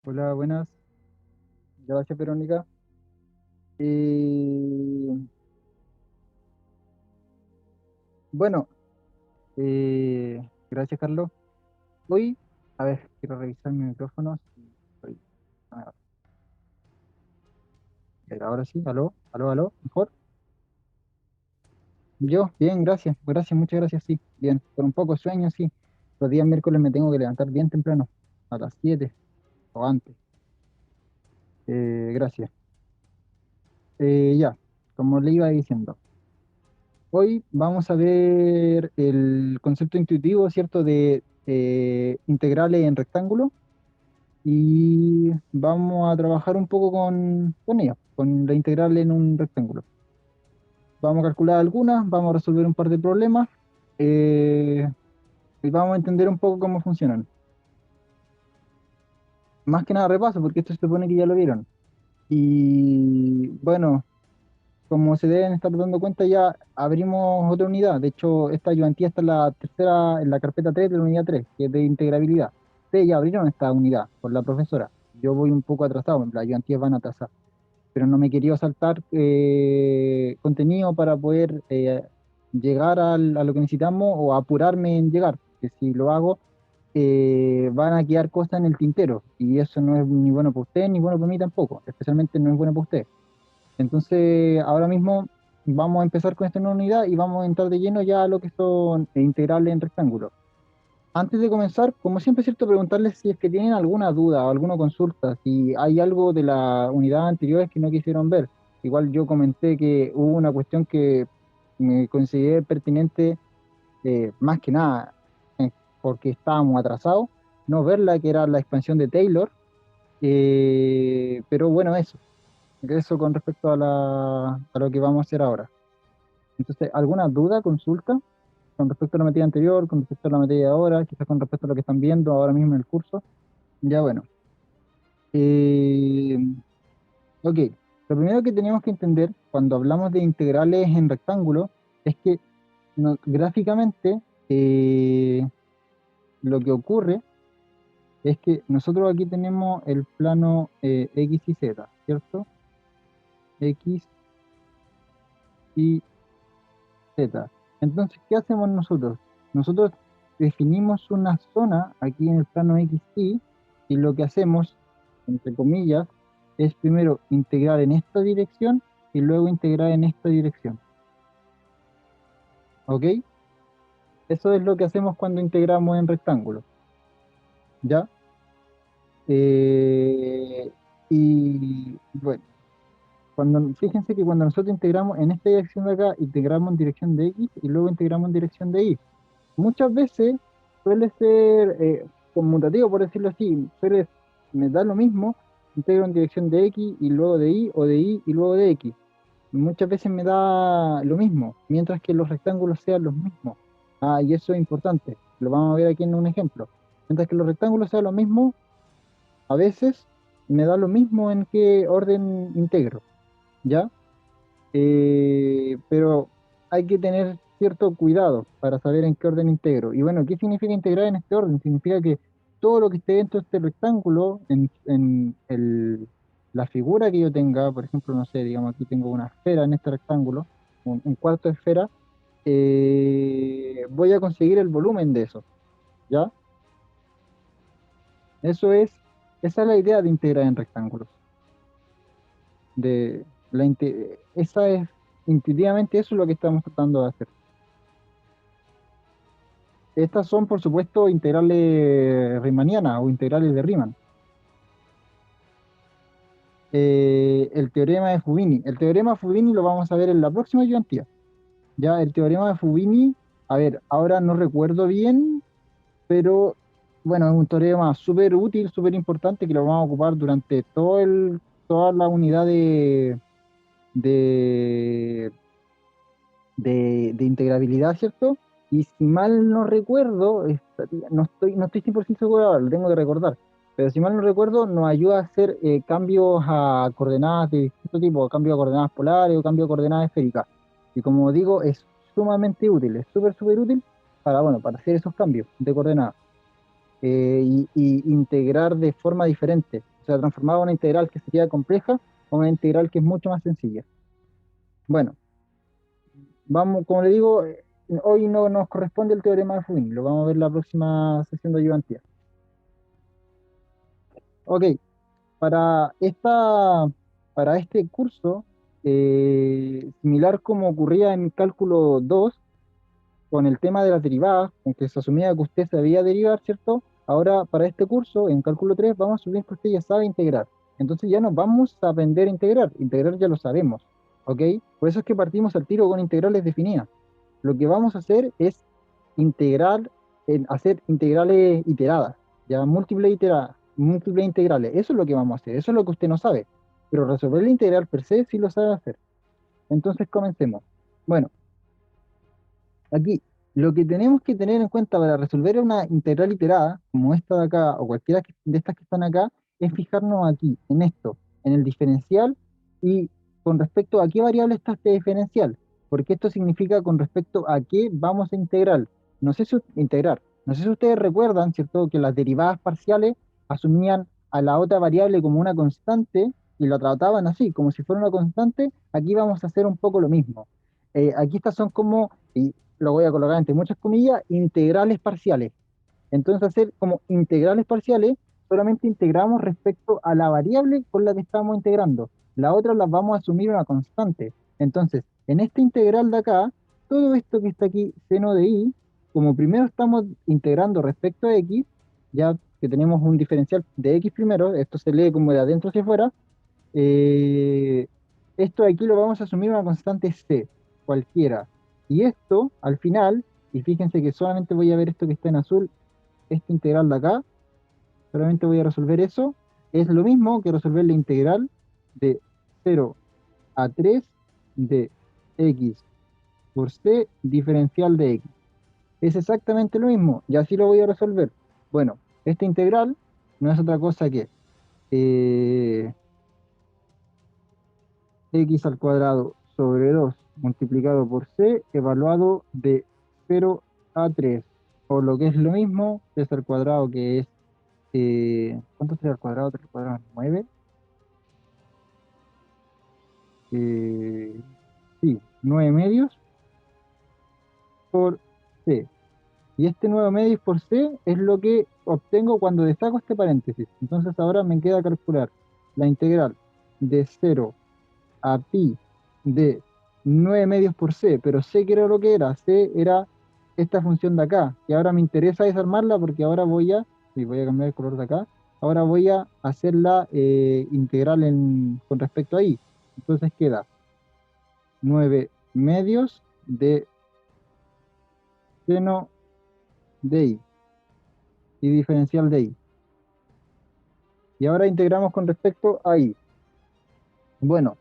Hola, buenas. Gracias, Verónica. Eh, bueno, gracias, Carlos. Hoy, a ver, quiero revisar mi micrófono. Si estoy- a ver, ahora sí, aló, aló, aló, mejor. Yo, bien, gracias, gracias, muchas gracias, sí, bien. Con un poco de sueño, sí. Los días miércoles me tengo que levantar bien temprano, a las 7 o antes. Gracias. Ya, como le iba diciendo. Hoy vamos a ver el concepto intuitivo, ¿cierto?, de integrales en rectángulo y vamos a trabajar un poco con ella, con la integral en un rectángulo. Vamos a calcular algunas, vamos a resolver un par de problemas eh, y vamos a entender un poco cómo funcionan. Más que nada repaso, porque esto se supone que ya lo vieron. Y bueno, como se deben estar dando cuenta, ya abrimos otra unidad. De hecho, esta ayudantía está en la tercera, en la carpeta 3 de la unidad 3, que es de integrabilidad. Ustedes ya abrieron esta unidad por la profesora. Yo voy un poco atrasado, las ayudantías van atrasadas, pero no me quería saltar contenido para poder llegar a lo que necesitamos o apurarme en llegar, porque si lo hago, van a quedar cosas en el tintero y eso no es ni bueno para usted ni bueno para mí tampoco, especialmente no es bueno para usted. Entonces, ahora mismo vamos a empezar con esta nueva unidad y vamos a entrar de lleno ya a lo que son integrales en rectángulo. Antes de comenzar, como siempre, es cierto, preguntarles si es que tienen alguna duda o alguna consulta, si hay algo de la unidad anteriores que no quisieron ver. Igual yo comenté que hubo una cuestión que me consideré pertinente, más que nada, porque estábamos atrasados, no verla, que era la expansión de Taylor, pero bueno, eso con respecto a lo que vamos a hacer ahora. Entonces, ¿alguna duda, consulta con respecto a la materia anterior, con respecto a la materia de ahora, quizás con respecto a lo que están viendo ahora mismo en el curso? Ya bueno. Eh, ok, lo primero que tenemos que entender cuando hablamos de integrales en rectángulo es que gráficamente lo que ocurre es que nosotros aquí tenemos el plano X y Z, ¿cierto? X y Z. Entonces, ¿qué hacemos nosotros? Nosotros definimos una zona aquí en el plano XY y lo que hacemos, entre comillas, es primero integrar en esta dirección y luego integrar en esta dirección. ¿Ok? Eso es lo que hacemos cuando integramos en rectángulo. ¿Ya? Eh, y bueno, fíjense que cuando nosotros integramos en esta dirección de acá, integramos en dirección de X y luego integramos en dirección de Y. Muchas veces suele ser conmutativo, por decirlo así, me da lo mismo, integro en dirección de X y luego de Y, o de Y y luego de X. Muchas veces me da lo mismo, mientras que los rectángulos sean los mismos. Ah, y eso es importante, lo vamos a ver aquí en un ejemplo. Mientras que los rectángulos sean los mismos, a veces me da lo mismo en qué orden integro, ¿ya? Pero hay que tener cierto cuidado para saber en qué orden integro. Y bueno, ¿qué significa integrar en este orden? Significa que todo lo que esté dentro de este rectángulo, la figura que yo tenga, por ejemplo, no sé, digamos aquí tengo una esfera en este rectángulo, un cuarto de esfera, voy a conseguir el volumen de eso, ¿ya? Eso es, esa es la idea de integrar en rectángulos. Esa es, intuitivamente eso es lo que estamos tratando de hacer. Estas son, por supuesto, integrales riemannianas o integrales de Riemann. El teorema de Fubini. El teorema de Fubini lo vamos a ver en la próxima ayudantía. Ya, el teorema de Fubini, a ver, ahora no recuerdo bien, pero bueno, es un teorema súper útil, súper importante que lo vamos a ocupar durante toda la unidad de, de integrabilidad, ¿cierto? Y si mal no recuerdo, no estoy 100% seguro, ahora, lo tengo que recordar, pero si mal no recuerdo, nos ayuda a hacer cambios a coordenadas de distinto tipo, cambio a coordenadas polares o cambio a coordenadas esféricas. Y como digo, es sumamente útil, es súper, súper útil para, bueno, para hacer esos cambios de coordenadas y integrar de forma diferente. O sea, transformado a una integral que sería compleja a una integral que es mucho más sencilla. Bueno, vamos, como le digo, hoy no nos corresponde el teorema de Fubini, lo vamos a ver la próxima sesión de ayudantía. Ok, para para este curso, similar como ocurría en cálculo 2 con el tema de las derivadas, aunque se asumía que usted sabía derivar, ¿cierto? Ahora, para este curso, en cálculo 3 vamos a asumir que usted ya sabe integrar. Entonces ya nos vamos a aprender a integrar. Integrar ya lo sabemos, ¿ok? Por eso es que partimos al tiro con integrales definidas. Lo que vamos a hacer es integrar, hacer integrales iteradas, ya múltiples integrales. Eso es lo que vamos a hacer, eso es lo que usted no sabe. Pero resolver la integral per se sí lo sabe hacer. Entonces comencemos. Bueno, aquí, lo que tenemos que tener en cuenta para resolver una integral iterada, como esta de acá, o cualquiera de estas que están acá, es fijarnos aquí, en esto, en el diferencial, y con respecto a qué variable está este diferencial, porque esto significa con respecto a qué vamos a integrar. Integrar. No sé si ustedes recuerdan, ¿cierto?, que las derivadas parciales asumían a la otra variable como una constante y la trataban así, como si fuera una constante. Aquí vamos a hacer un poco lo mismo. Aquí estas son como, y lo voy a colocar entre muchas comillas, integrales parciales. Entonces, hacer como integrales parciales, solamente integramos respecto a la variable con la que estamos integrando. La otra la vamos a asumir una constante. Entonces, en esta integral de acá, todo esto que está aquí, seno de i, como primero estamos integrando respecto a x, ya que tenemos un diferencial de x primero, esto se lee como de adentro hacia afuera, eh, esto de aquí lo vamos a asumir una constante c, cualquiera. Y esto, al final, y fíjense que solamente voy a ver esto que está en azul, esta integral de acá, solamente voy a resolver eso, es lo mismo que resolver la integral de 0 a 3 de x por c diferencial de x. Es exactamente lo mismo, y así lo voy a resolver. Bueno, esta integral no es otra cosa que eh, x al cuadrado sobre 2 multiplicado por c evaluado de 0 a 3, o lo que es lo mismo, c al cuadrado, que es, ¿cuánto sería al cuadrado? 3 al cuadrado, 9. Sí, 9 medios por c. Y este 9 medios por c es lo que obtengo cuando destaco este paréntesis. Entonces ahora me queda calcular la integral de 0 a pi de 9 medios por c, pero c que era lo que era, c era esta función de acá, y ahora me interesa desarmarla porque ahora y voy a cambiar el color de acá, ahora voy a hacerla integral con respecto a i. Entonces queda 9 medios de seno de i y diferencial de i. Y ahora integramos con respecto a i. Bueno,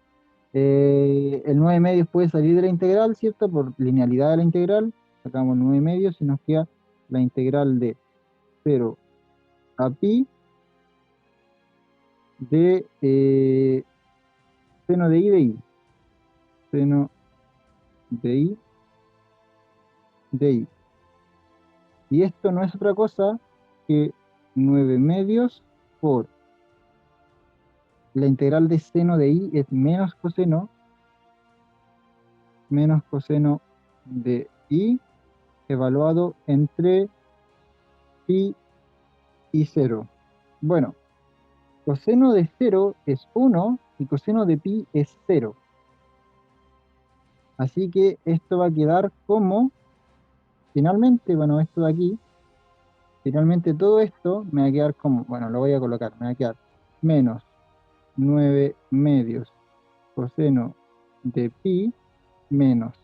el 9 medios puede salir de la integral, ¿cierto? Por linealidad de la integral, sacamos 9 medios y nos queda la integral de 0 a pi de seno de i de i. Seno de i de i. Y esto no es otra cosa que 9 medios por la integral de seno de i es menos coseno de i evaluado entre pi y 0. Bueno, coseno de 0 es 1 y coseno de pi es 0. Así que esto va a quedar como, finalmente, bueno, esto de aquí, finalmente todo esto me va a quedar como, bueno, lo voy a colocar, me va a quedar menos 9 medios coseno de pi menos,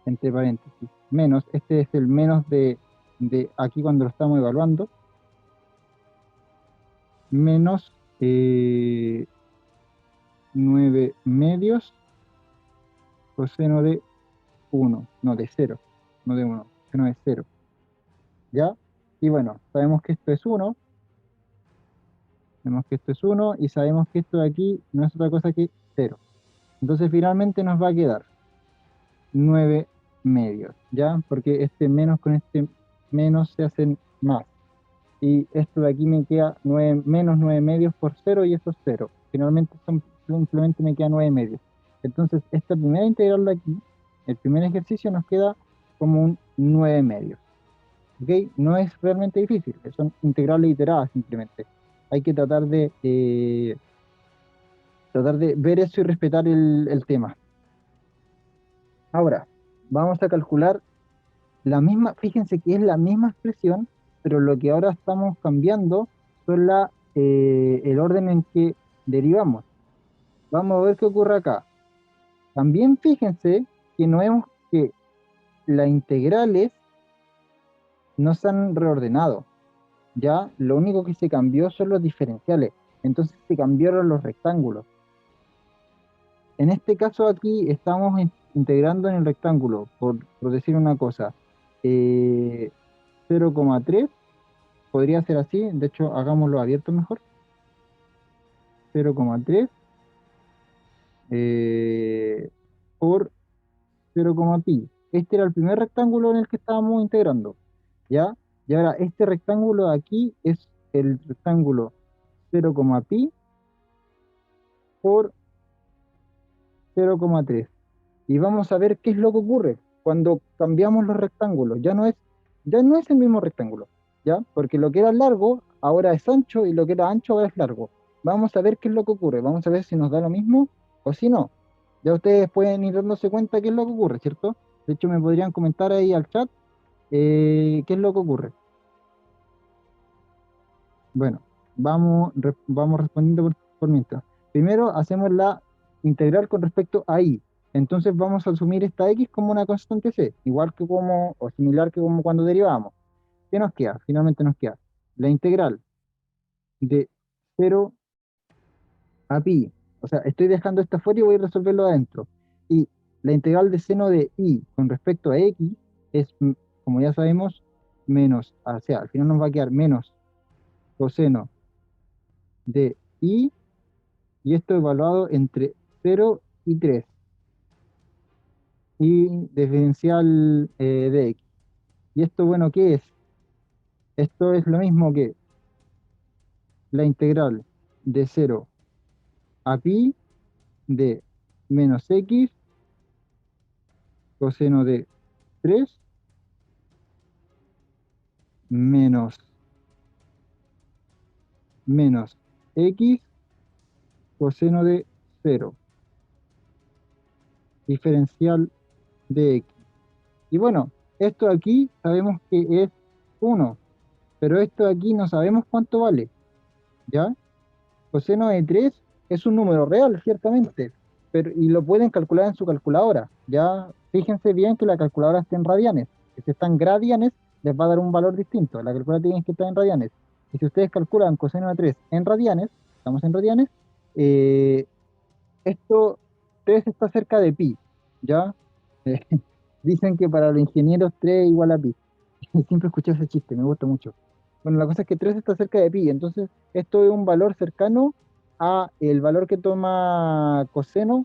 entre paréntesis, menos, este es el menos de aquí cuando lo estamos evaluando, menos 9 medios coseno de 1, no de 0, no de 1, seno de 0, ¿ya? Y bueno, sabemos que esto es 1, sabemos que esto es 1 y sabemos que esto de aquí no es otra cosa que 0. Entonces finalmente nos va a quedar 9 medios, ¿ya? Porque este menos con este menos se hacen más. y esto de aquí me queda 9, menos 9 medios por cero y eso es cero. Finalmente simplemente me queda 9 medios. Entonces, esta primera integral de aquí, el primer ejercicio nos queda como un 9 medios. ¿Ok? No es realmente difícil, son integrales iteradas simplemente. Hay que tratar de ver eso y respetar el tema. Ahora, vamos a calcular la misma, fíjense que es la misma expresión, pero lo que ahora estamos cambiando son el orden en que derivamos. Vamos a ver qué ocurre acá. También fíjense que no vemos que las integrales no se han reordenado. Ya lo único que se cambió son los diferenciales. Entonces se cambiaron los rectángulos. En este caso aquí estamos integrando en el rectángulo, por decir una cosa. 0,3 podría ser así, de hecho hagámoslo abierto mejor. 0,3 eh, por 0,pi. Este era el primer rectángulo en el que estábamos integrando, ¿ya? Y ahora este rectángulo de aquí es el rectángulo 0,pi por 0,3. Y vamos a ver qué es lo que ocurre cuando cambiamos los rectángulos. Ya no es el mismo rectángulo, ¿ya? Porque lo que era largo ahora es ancho y lo que era ancho ahora es largo. Vamos a ver qué es lo que ocurre. Vamos a ver si nos da lo mismo o si no. Ya ustedes pueden ir dándose cuenta qué es lo que ocurre, ¿cierto? De hecho, me podrían comentar ahí al chat qué es lo que ocurre. Bueno, vamos respondiendo por mientras. Primero hacemos la integral con respecto a y. Entonces vamos a asumir esta x como una constante c, igual que como, o similar que como cuando derivamos. ¿Qué nos queda? Finalmente nos queda la integral de 0 a pi. O sea, estoy dejando esto afuera y voy a resolverlo adentro. Y la integral de seno de y con respecto a x es, como ya sabemos, menos, o sea, al final nos va a quedar menos coseno de y esto evaluado entre 0 y 3 y diferencial de x. ¿Y esto, bueno, qué es? Esto es lo mismo que la integral de 0 a pi de menos x coseno de 3 menos x coseno de 0 diferencial de x. Y bueno, esto aquí sabemos que es 1, pero esto aquí no sabemos cuánto vale, ¿ya? Coseno de 3 es un número real, ciertamente, pero, y lo pueden calcular en su calculadora. Ya fíjense bien que la calculadora está en radianes, que si están gradianes les va a dar un valor distinto. La calculadora tiene que estar en radianes. Y si ustedes calculan coseno de 3 en radianes, estamos en radianes, eh, esto 3 está cerca de pi, ¿ya? Eh, dicen que para los ingenieros 3 es igual a pi. Siempre escuché ese chiste, me gusta mucho. Bueno, la cosa es que 3 está cerca de pi, entonces esto es un valor cercano a el valor que toma coseno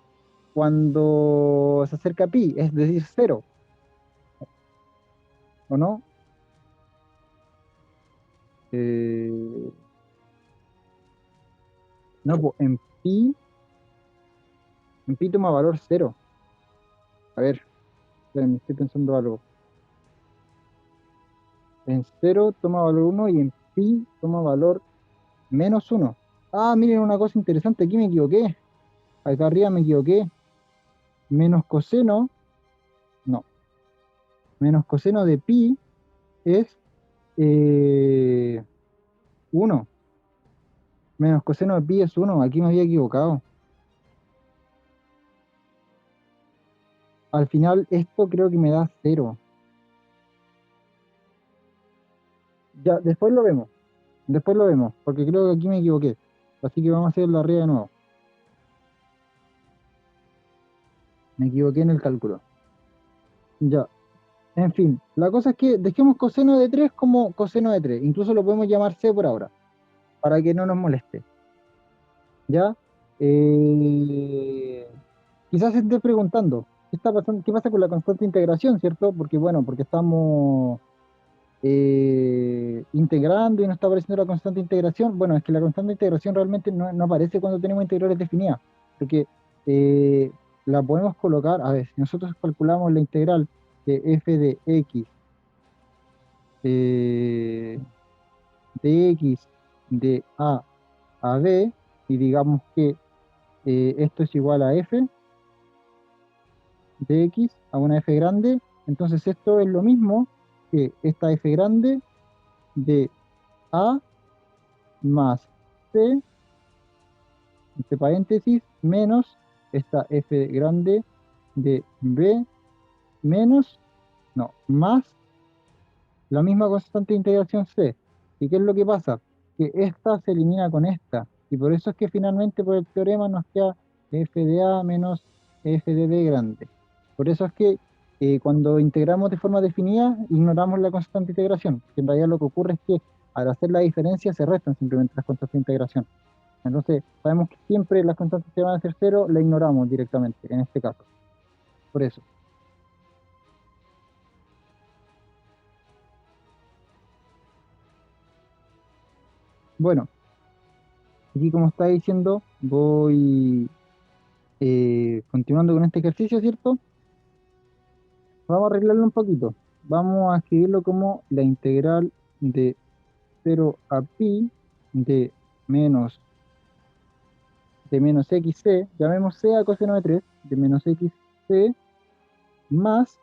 cuando se acerca a pi, es decir, cero, ¿o no? Eh, no, pues en pi toma valor cero. A ver, espérenme, estoy pensando algo. En cero toma valor uno y en pi toma valor menos uno. Ah, miren una cosa interesante, aquí me equivoqué. Acá arriba me equivoqué. Menos coseno, no, menos coseno de pi es 1. Menos coseno de pi es 1. Aquí me había equivocado. Al final esto creo que me da 0. Ya, después lo vemos. Después lo vemos, porque creo que aquí me equivoqué. Así que vamos a hacerlo arriba de nuevo. Me equivoqué en el cálculo. Ya, en fin. La cosa es que dejemos coseno de 3 como coseno de 3. Incluso lo podemos llamar c por ahora, para que no nos moleste. ¿Ya? Eh, Quizás se esté preguntando, ¿qué está pasando? ¿Qué pasa con la constante de integración, cierto? Porque, bueno, porque estamos integrando y no está apareciendo la constante de integración. Bueno, es que la constante de integración realmente no aparece cuando tenemos integrales definidas, porque eh, la podemos colocar, a ver, si nosotros calculamos la integral de f eh, de x de a b, y digamos que esto es igual a f de x a una f grande, entonces esto es lo mismo que esta f grande de a más c, entre paréntesis, menos esta f grande de b menos, no, más la misma constante de integración c. ¿Y qué es lo que pasa? Que esta se elimina con esta, y por eso es que finalmente por el teorema nos queda f de a menos f de b grande. Por eso es que cuando integramos de forma definida, ignoramos la constante de integración, que en realidad lo que ocurre es que al hacer la diferencia se restan simplemente las constantes de integración. Entonces, sabemos que siempre las constantes que van a ser cero, la ignoramos directamente, en este caso. Por eso. Bueno, aquí como está diciendo, voy continuando con este ejercicio, ¿cierto? Vamos a arreglarlo un poquito. Vamos a escribirlo como la integral de 0 a pi de menos, de menos xc, llamemos c a coseno de 3, de menos xc más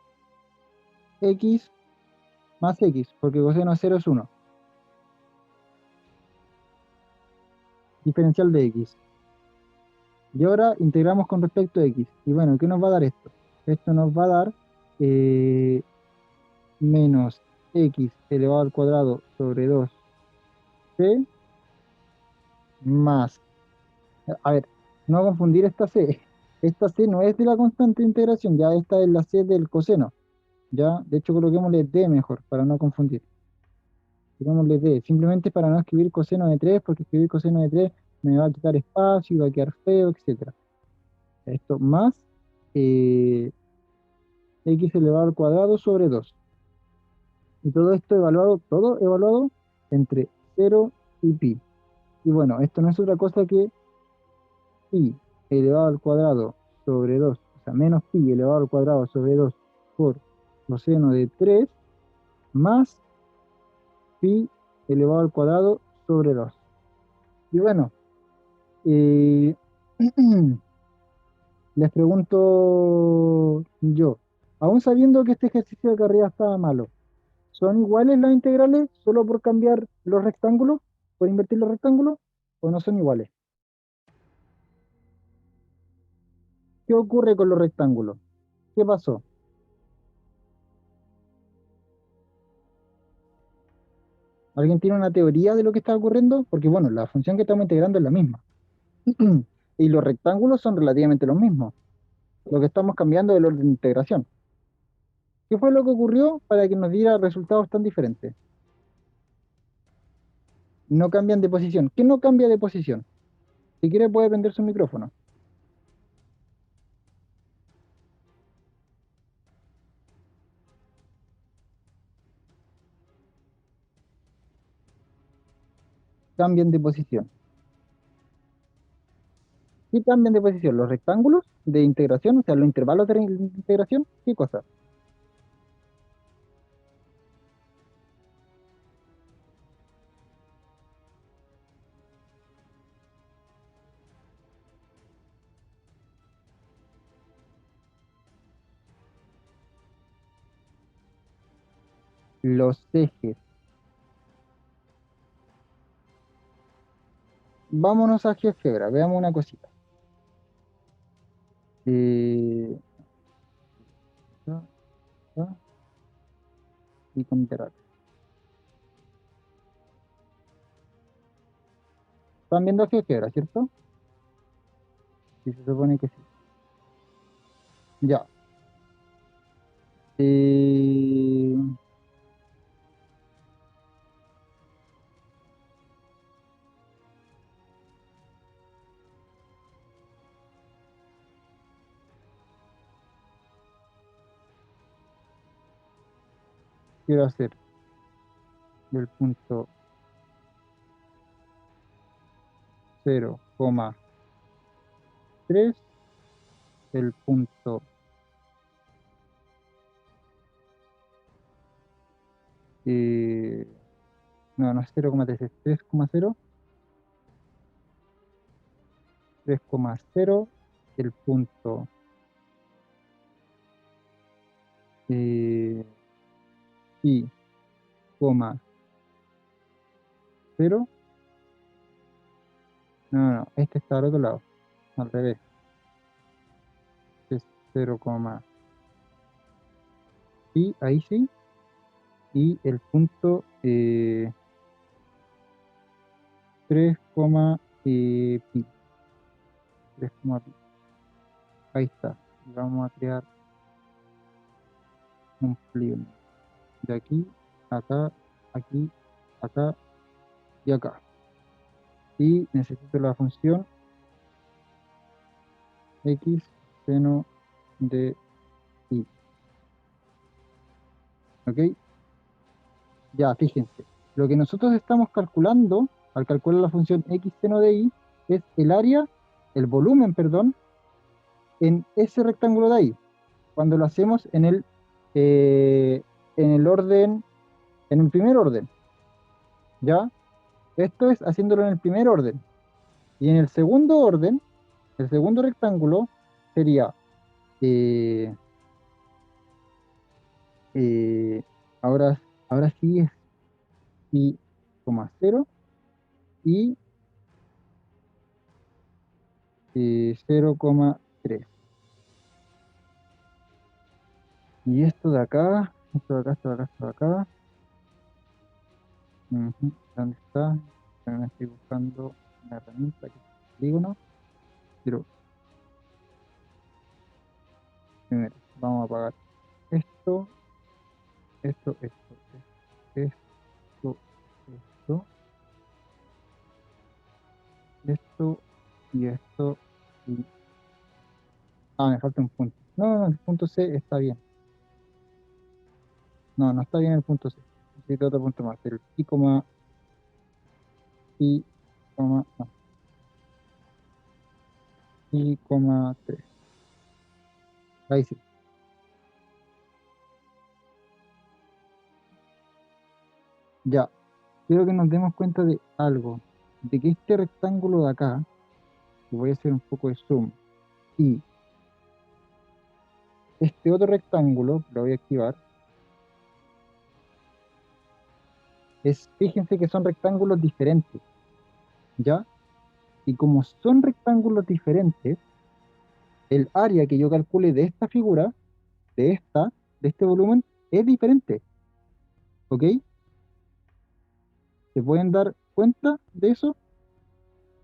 x más x, porque coseno de 0 es 1, diferencial de x. Y ahora integramos con respecto a x. Y bueno, ¿qué nos va a dar esto? Esto nos va a dar eh, menos x elevado al cuadrado sobre 2c más, a ver, no confundir esta c. Esta c no es de la constante de integración, ya esta es la c del coseno. Ya, de hecho, coloquémosle d mejor, para no confundir. Coloquémosle d, simplemente para no escribir coseno de 3 porque escribir coseno de 3 me va a quitar espacio y va a quedar feo, etcétera. Esto más eh, x elevado al cuadrado sobre 2. Y todo evaluado entre 0 y pi. Y bueno, esto no es otra cosa que pi elevado al cuadrado sobre 2, o sea, menos pi elevado al cuadrado sobre 2 por coseno de 3 más pi elevado al cuadrado sobre 2. Y bueno, eh, les pregunto yo, aún sabiendo que este ejercicio de acá arriba estaba malo, ¿son iguales las integrales solo por cambiar los rectángulos, por invertir los rectángulos, o no son iguales? ¿Qué ocurre con los rectángulos? ¿Qué pasó? ¿Alguien tiene una teoría de lo que está ocurriendo? Porque bueno, la función que estamos integrando es la misma. Y los rectángulos son relativamente los mismos. Lo que estamos cambiando es el orden de integración. ¿Qué fue lo que ocurrió para que nos diera resultados tan diferentes? No cambian de posición. ¿Qué no cambia de posición? Si quiere puede prender su micrófono. Cambian de posición. ¿Qué cambian de posición? ¿Los rectángulos de integración? O sea, los intervalos de integración. ¿Qué cosa? Los ejes. Vámonos a GeoGebra. Veamos una cosita. Eh, acá, acá, y con intervalo. Están viendo GeoGebra, ¿cierto? Sí, se supone que sí. Ya. Eh, quiero hacer. del punto 0,3, el punto eh, no, no es 0,3, es 3,0, 3,0, el punto eh, pi, coma 0. No, no, no, este está al otro lado, al revés, es 0, pi, ahí sí, y el punto 3, pi, 3, pi. Ahí está. Y vamos a crear un pliegue de aquí, acá, aquí, acá y acá. Y necesito la función x seno de y. ¿Ok? Ya, fíjense. Lo que nosotros estamos calculando, al calcular la función x seno de y, es el área, el volumen, perdón, en ese rectángulo de ahí. Cuando lo hacemos eh, en el orden, en el primer orden, ¿ya? Esto es haciéndolo en el primer orden. Y en el segundo orden, el segundo rectángulo sería, eh, eh, ahora, ahora sí es pi, coma cero y 0,3. Y esto de acá, esto de acá, esto de acá, esto de acá. Ujú, ¿dónde está? Me estoy buscando una herramienta que es polígono. Pero primero, vamos a apagar esto, esto, esto, esto y esto. Y... Ah, me falta un punto. No, no, no, el punto C está bien. No, no está bien el punto C. Necesito otro punto más. El pi, pi, no, pi, 3. Ahí sí. Ya. Quiero que nos demos cuenta de algo. De que este rectángulo de acá, que voy a hacer un poco de zoom, y este otro rectángulo, lo voy a activar, fíjense que son rectángulos diferentes, ¿ya? Y como son rectángulos diferentes, el área que yo calcule de esta figura, de esta, de este volumen, es diferente, ¿ok? ¿Se pueden dar cuenta de eso?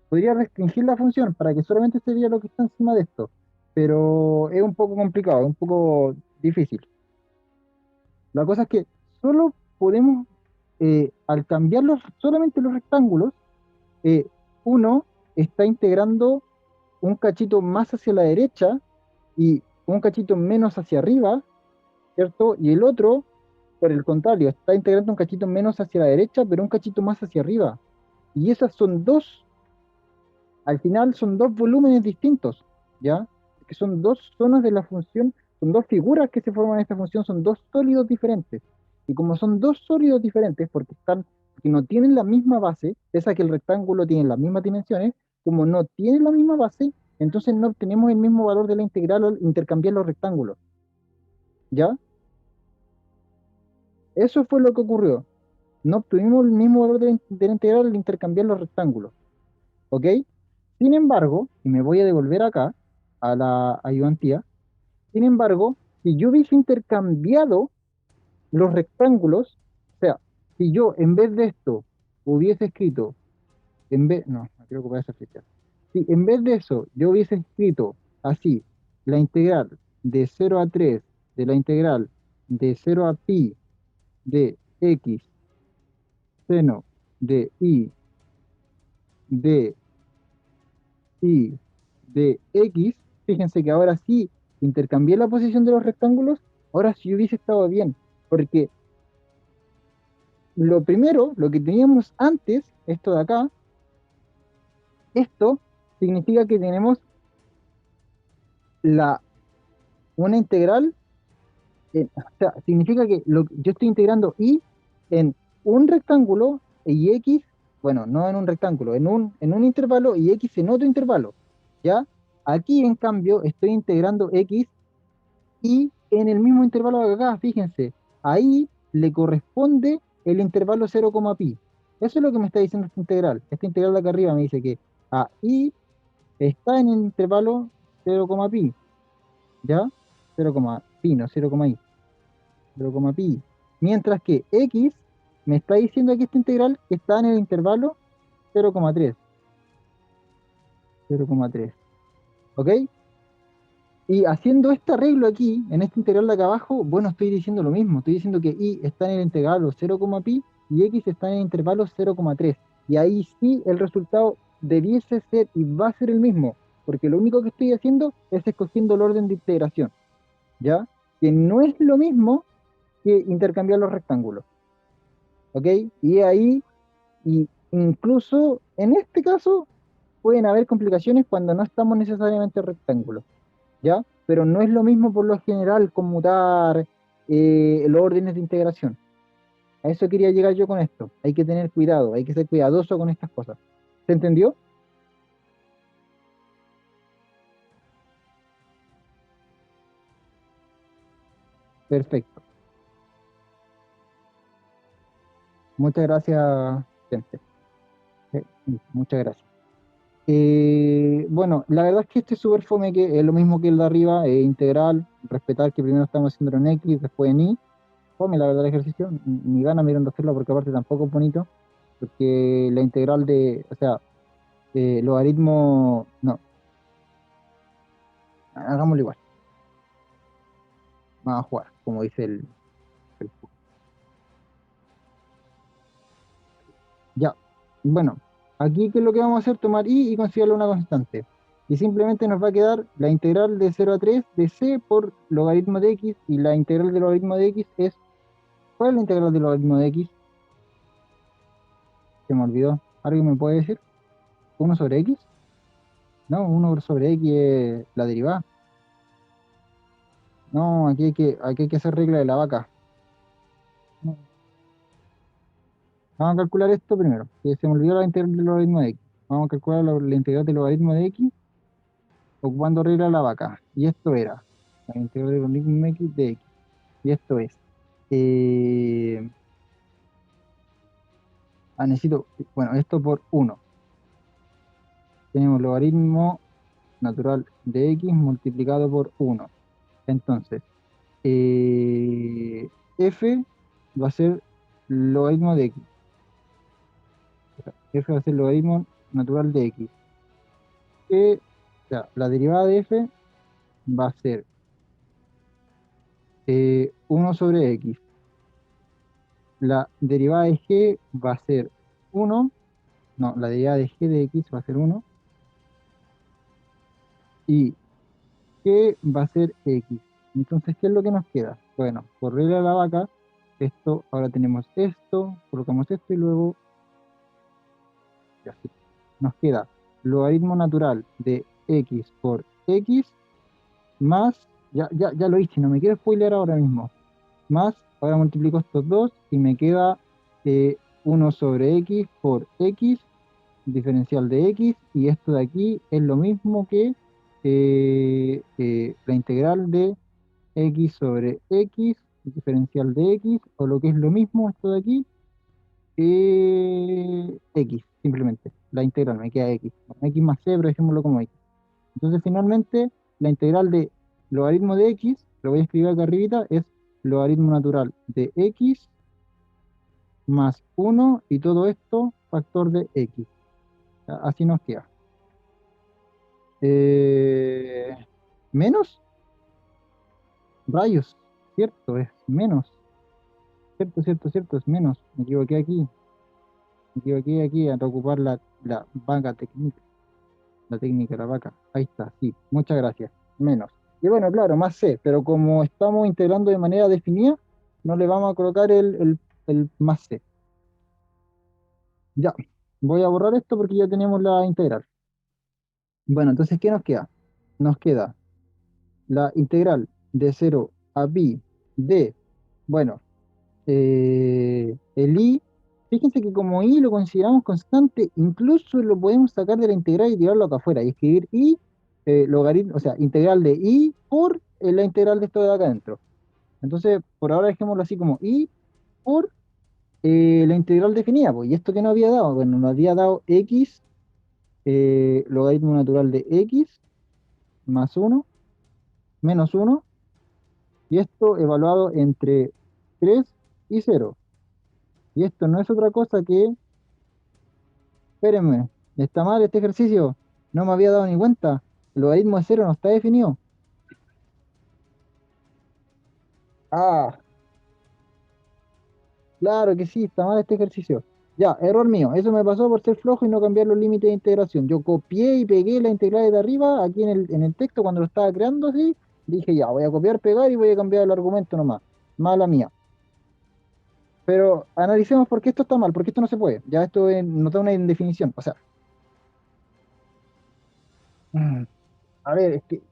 Podría restringir la función para que solamente se vea lo que está encima de esto, pero es un poco complicado, es un poco difícil. La cosa es que solo podemos, al cambiar solamente los rectángulos, eh, uno está integrando un cachito más hacia la derecha y un cachito menos hacia arriba, ¿cierto? Y el otro, por el contrario, está integrando un cachito menos hacia la derecha, pero un cachito más hacia arriba. Y esas son dos, al final son dos volúmenes distintos, ¿ya? Que son dos zonas de la función, son dos figuras que se forman en esta función, son dos sólidos diferentes. Y como son dos sólidos diferentes, porque no tienen la misma base, pese a que el rectángulo tiene las mismas dimensiones, como no tienen la misma base, entonces no obtenemos el mismo valor de la integral al intercambiar los rectángulos, ¿ya? Eso fue lo que ocurrió. No obtuvimos el mismo valor de la integral al intercambiar los rectángulos, ¿ok? Sin embargo, y me voy a devolver acá, a la ayudantía, sin embargo, si yo hubiese intercambiado los rectángulos, o sea, si yo en vez de esto hubiese escrito, no quiero ocupar esa flecha. Si en vez de eso yo hubiese escrito así, la integral de 0 a 3 de la integral de 0 a pi de x seno de i de y de X, fíjense que ahora sí intercambié la posición de los rectángulos, ahora sí hubiese estado bien, porque lo primero, lo que teníamos antes, esto de acá, esto significa que tenemos la, una integral, o sea, significa que yo estoy integrando y en un rectángulo y x, bueno, no en un rectángulo, en un intervalo y x en otro intervalo, ¿ya? Aquí, en cambio, estoy integrando x y en el mismo intervalo de acá, fíjense, ahí le corresponde el intervalo 0,pi. Eso es lo que me está diciendo esta integral. Esta integral de acá arriba me dice que ahí está en el intervalo 0,pi, ¿ya? 0,pi, no 0,i, 0,pi. Mientras que x me está diciendo aquí esta integral que está en el intervalo 0,3, 0,3, ¿ok? Y haciendo este arreglo aquí, en este integral de acá abajo, bueno, estoy diciendo lo mismo. Estoy diciendo que y está en el intervalo 0,pi y x está en el intervalo 0,3. Y ahí sí el resultado debiese ser y va a ser el mismo, porque lo único que estoy haciendo es escogiendo el orden de integración, ¿ya? Que no es lo mismo que intercambiar los rectángulos, ¿ok? Y ahí, y incluso en este caso, pueden haber complicaciones cuando no estamos necesariamente en rectángulos. ¿Ya? Pero no es lo mismo por lo general conmutar los órdenes de integración. A eso quería llegar yo con esto. Hay que tener cuidado, hay que ser cuidadoso con estas cosas. ¿Se entendió? Perfecto. Muchas gracias, gente. Sí, muchas gracias. Bueno, la verdad es que este es súper fome, que es lo mismo que el de arriba, integral, respetar que primero estamos haciendo en X, después en Y. Fome, la verdad, el ejercicio, ni gana mirando hacerlo porque aparte tampoco es bonito, porque la integral de, o sea, logaritmo, no, hagámoslo igual, vamos a jugar, como dice el- Ya, bueno, aquí ¿qué es lo que vamos a hacer? Tomar y considerarlo una constante. Y simplemente nos va a quedar la integral de 0 a 3 de c por logaritmo de x, y la integral de logaritmo de x es, ¿cuál es la integral de logaritmo de x? Se me olvidó. ¿Alguien me puede decir? ¿Uno sobre x? No, uno sobre x es la derivada. No, aquí hay que hacer regla de la vaca. No. Vamos a calcular esto primero, que se me olvidó la integral del logaritmo de x. Vamos a calcular la integral del logaritmo de x ocupando regla de la vaca. Y esto era la integral del logaritmo x de x. Y esto es. eh, necesito, bueno, esto por uno. Tenemos logaritmo natural de x multiplicado por uno. Entonces, f va a ser logaritmo de x. O sea, f va a ser logaritmo natural de x. Que, o sea, la derivada de f va a ser 1 sobre x. La derivada de g va a ser uno. No, la derivada de g de x va a ser uno. Y g va a ser x. Entonces, ¿qué es lo que nos queda? Bueno, por regla de la vaca, esto, ahora tenemos esto, colocamos esto y luego, y así. Nos queda logaritmo natural de x por x más, ya lo hice, no me quiero spoilear ahora mismo, más, ahora multiplico estos dos y me queda 1 sobre x por x, diferencial de x, y esto de aquí es lo mismo que la integral de x sobre x, diferencial de x, o lo que es lo mismo esto de aquí, x, simplemente, la integral me queda x. Bueno, x más c, pero dejémoslo como x. Entonces, finalmente, la integral de logaritmo de x, lo voy a escribir acá arribita, es logaritmo natural de x más uno, y todo esto factor de x. Así nos queda. Eh, Menos, rayos, cierto, es menos. Cierto, cierto, cierto, es menos. Me equivoqué aquí. Me equivoqué aquí al ocupar la vaca técnica. La técnica de la vaca. Ahí está, sí. Muchas gracias. Menos. Y bueno, claro, más C, pero como estamos integrando de manera definida, no le vamos a colocar el más C. Ya, voy a borrar esto porque ya tenemos la integral. Bueno, entonces, ¿qué nos queda? Nos queda la integral de cero a pi de, bueno, el i, fíjense que como i lo consideramos constante, incluso lo podemos sacar de la integral y tirarlo acá afuera y escribir i, logaritmo, o sea, integral de i por la integral de esto de acá adentro. Entonces, por ahora dejémoslo así como i por la integral definida, pues, ¿y esto que nos había dado? Bueno, nos había dado x, logaritmo natural de x más uno menos uno, y esto evaluado entre 3 y cero. Y esto no es otra cosa que, espérenme, está mal este ejercicio, no me había dado ni cuenta, el logaritmo de cero no está definido. Ah, claro que sí, está mal este ejercicio. Ya, error mío, eso me pasó por ser flojo y no cambiar los límites de integración. Yo copié y pegué la integral de arriba aquí en el texto cuando lo estaba creando así, dije ya, voy a copiar, pegar y voy a cambiar el argumento nomás. Mala mía. Pero analicemos por qué esto está mal, porque esto no se puede. Ya esto nos da una indefinición. O sea, mm, a ver, es que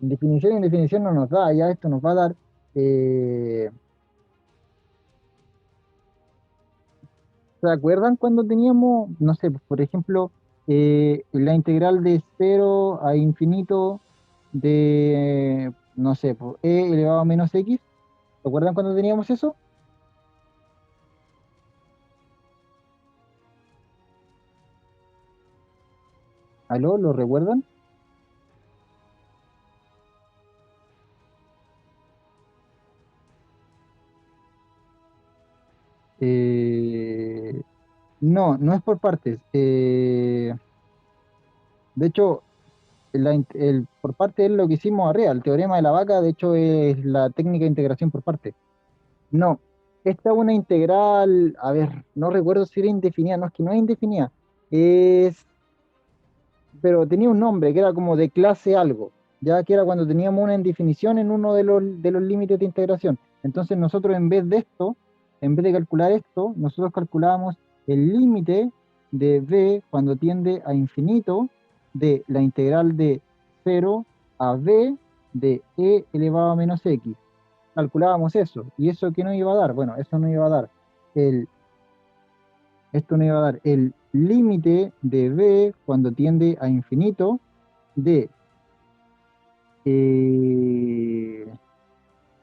indefinición no nos da, ya esto nos va a dar. eh, ¿Se acuerdan cuando teníamos, no sé, pues, por ejemplo, la integral de cero a infinito de, no sé, pues, e elevado a menos x? ¿Se acuerdan cuando teníamos eso? ¿Aló? ¿Lo recuerdan? Eh, no, no es por partes. De hecho, por parte es lo que hicimos arriba, el teorema de la vaca, de hecho, es la técnica de integración por parte. No, esta es una integral, a ver, no recuerdo si era indefinida, no es que no es indefinida, es, pero tenía un nombre que era como de clase algo, ya que era cuando teníamos una indefinición en uno de los límites de integración. Entonces nosotros en vez de esto, en vez de calcular esto, nosotros calculábamos el límite de b cuando tiende a infinito de la integral de cero a b de e elevado a menos x. Calculábamos eso. ¿Y eso qué nos iba a dar? Bueno, eso nos iba a dar el, esto nos iba a dar el límite de b cuando tiende a infinito de, eh,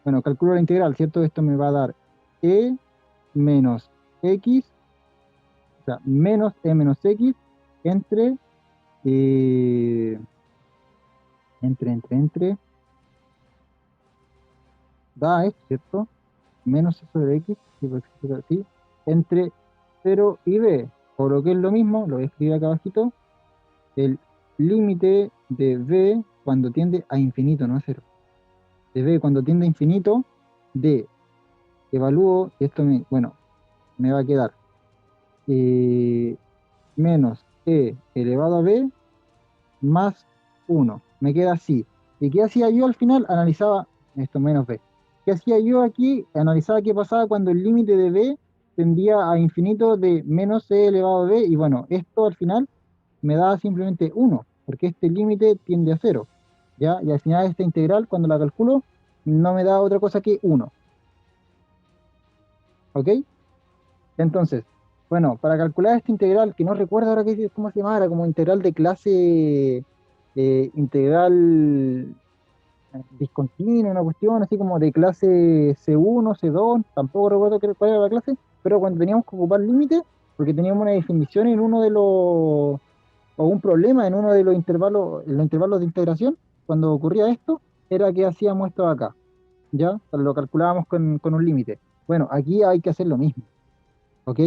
bueno, calculo la integral, ¿cierto? Esto me va a dar e menos x, o sea, menos e menos x entre, eh, entre, da esto, ¿cierto? Menos eso de x, sí, porque es así, entre cero y b, o lo que es lo mismo, lo voy a escribir acá abajito, el límite de b cuando tiende a infinito, no a cero. De b cuando tiende a infinito, de evalúo, esto me, bueno, me va a quedar eh, menos e elevado a b más uno. Me queda así. ¿Y qué hacía yo al final? Analizaba esto menos b. ¿Qué hacía yo aquí? Analizaba qué pasaba cuando el límite de b tendía a infinito de menos e elevado a b. Y bueno, esto al final me da simplemente uno, porque este límite tiende a cero. ¿Ya? Y al final esta integral, cuando la calculo, no me da otra cosa que uno. ¿Ok? Entonces, bueno, para calcular esta integral, que no recuerdo ahora cómo se llamaba, era como integral de clase, integral discontinua, una cuestión así como de clase C1, C2, tampoco recuerdo cuál era la clase, pero cuando teníamos que ocupar límites, porque teníamos una definición en uno de los, o un problema en uno de los intervalos de integración, cuando ocurría esto, era que hacíamos esto acá, ¿ya? Lo calculábamos con un límite. Bueno, aquí hay que hacer lo mismo. ¿Ok?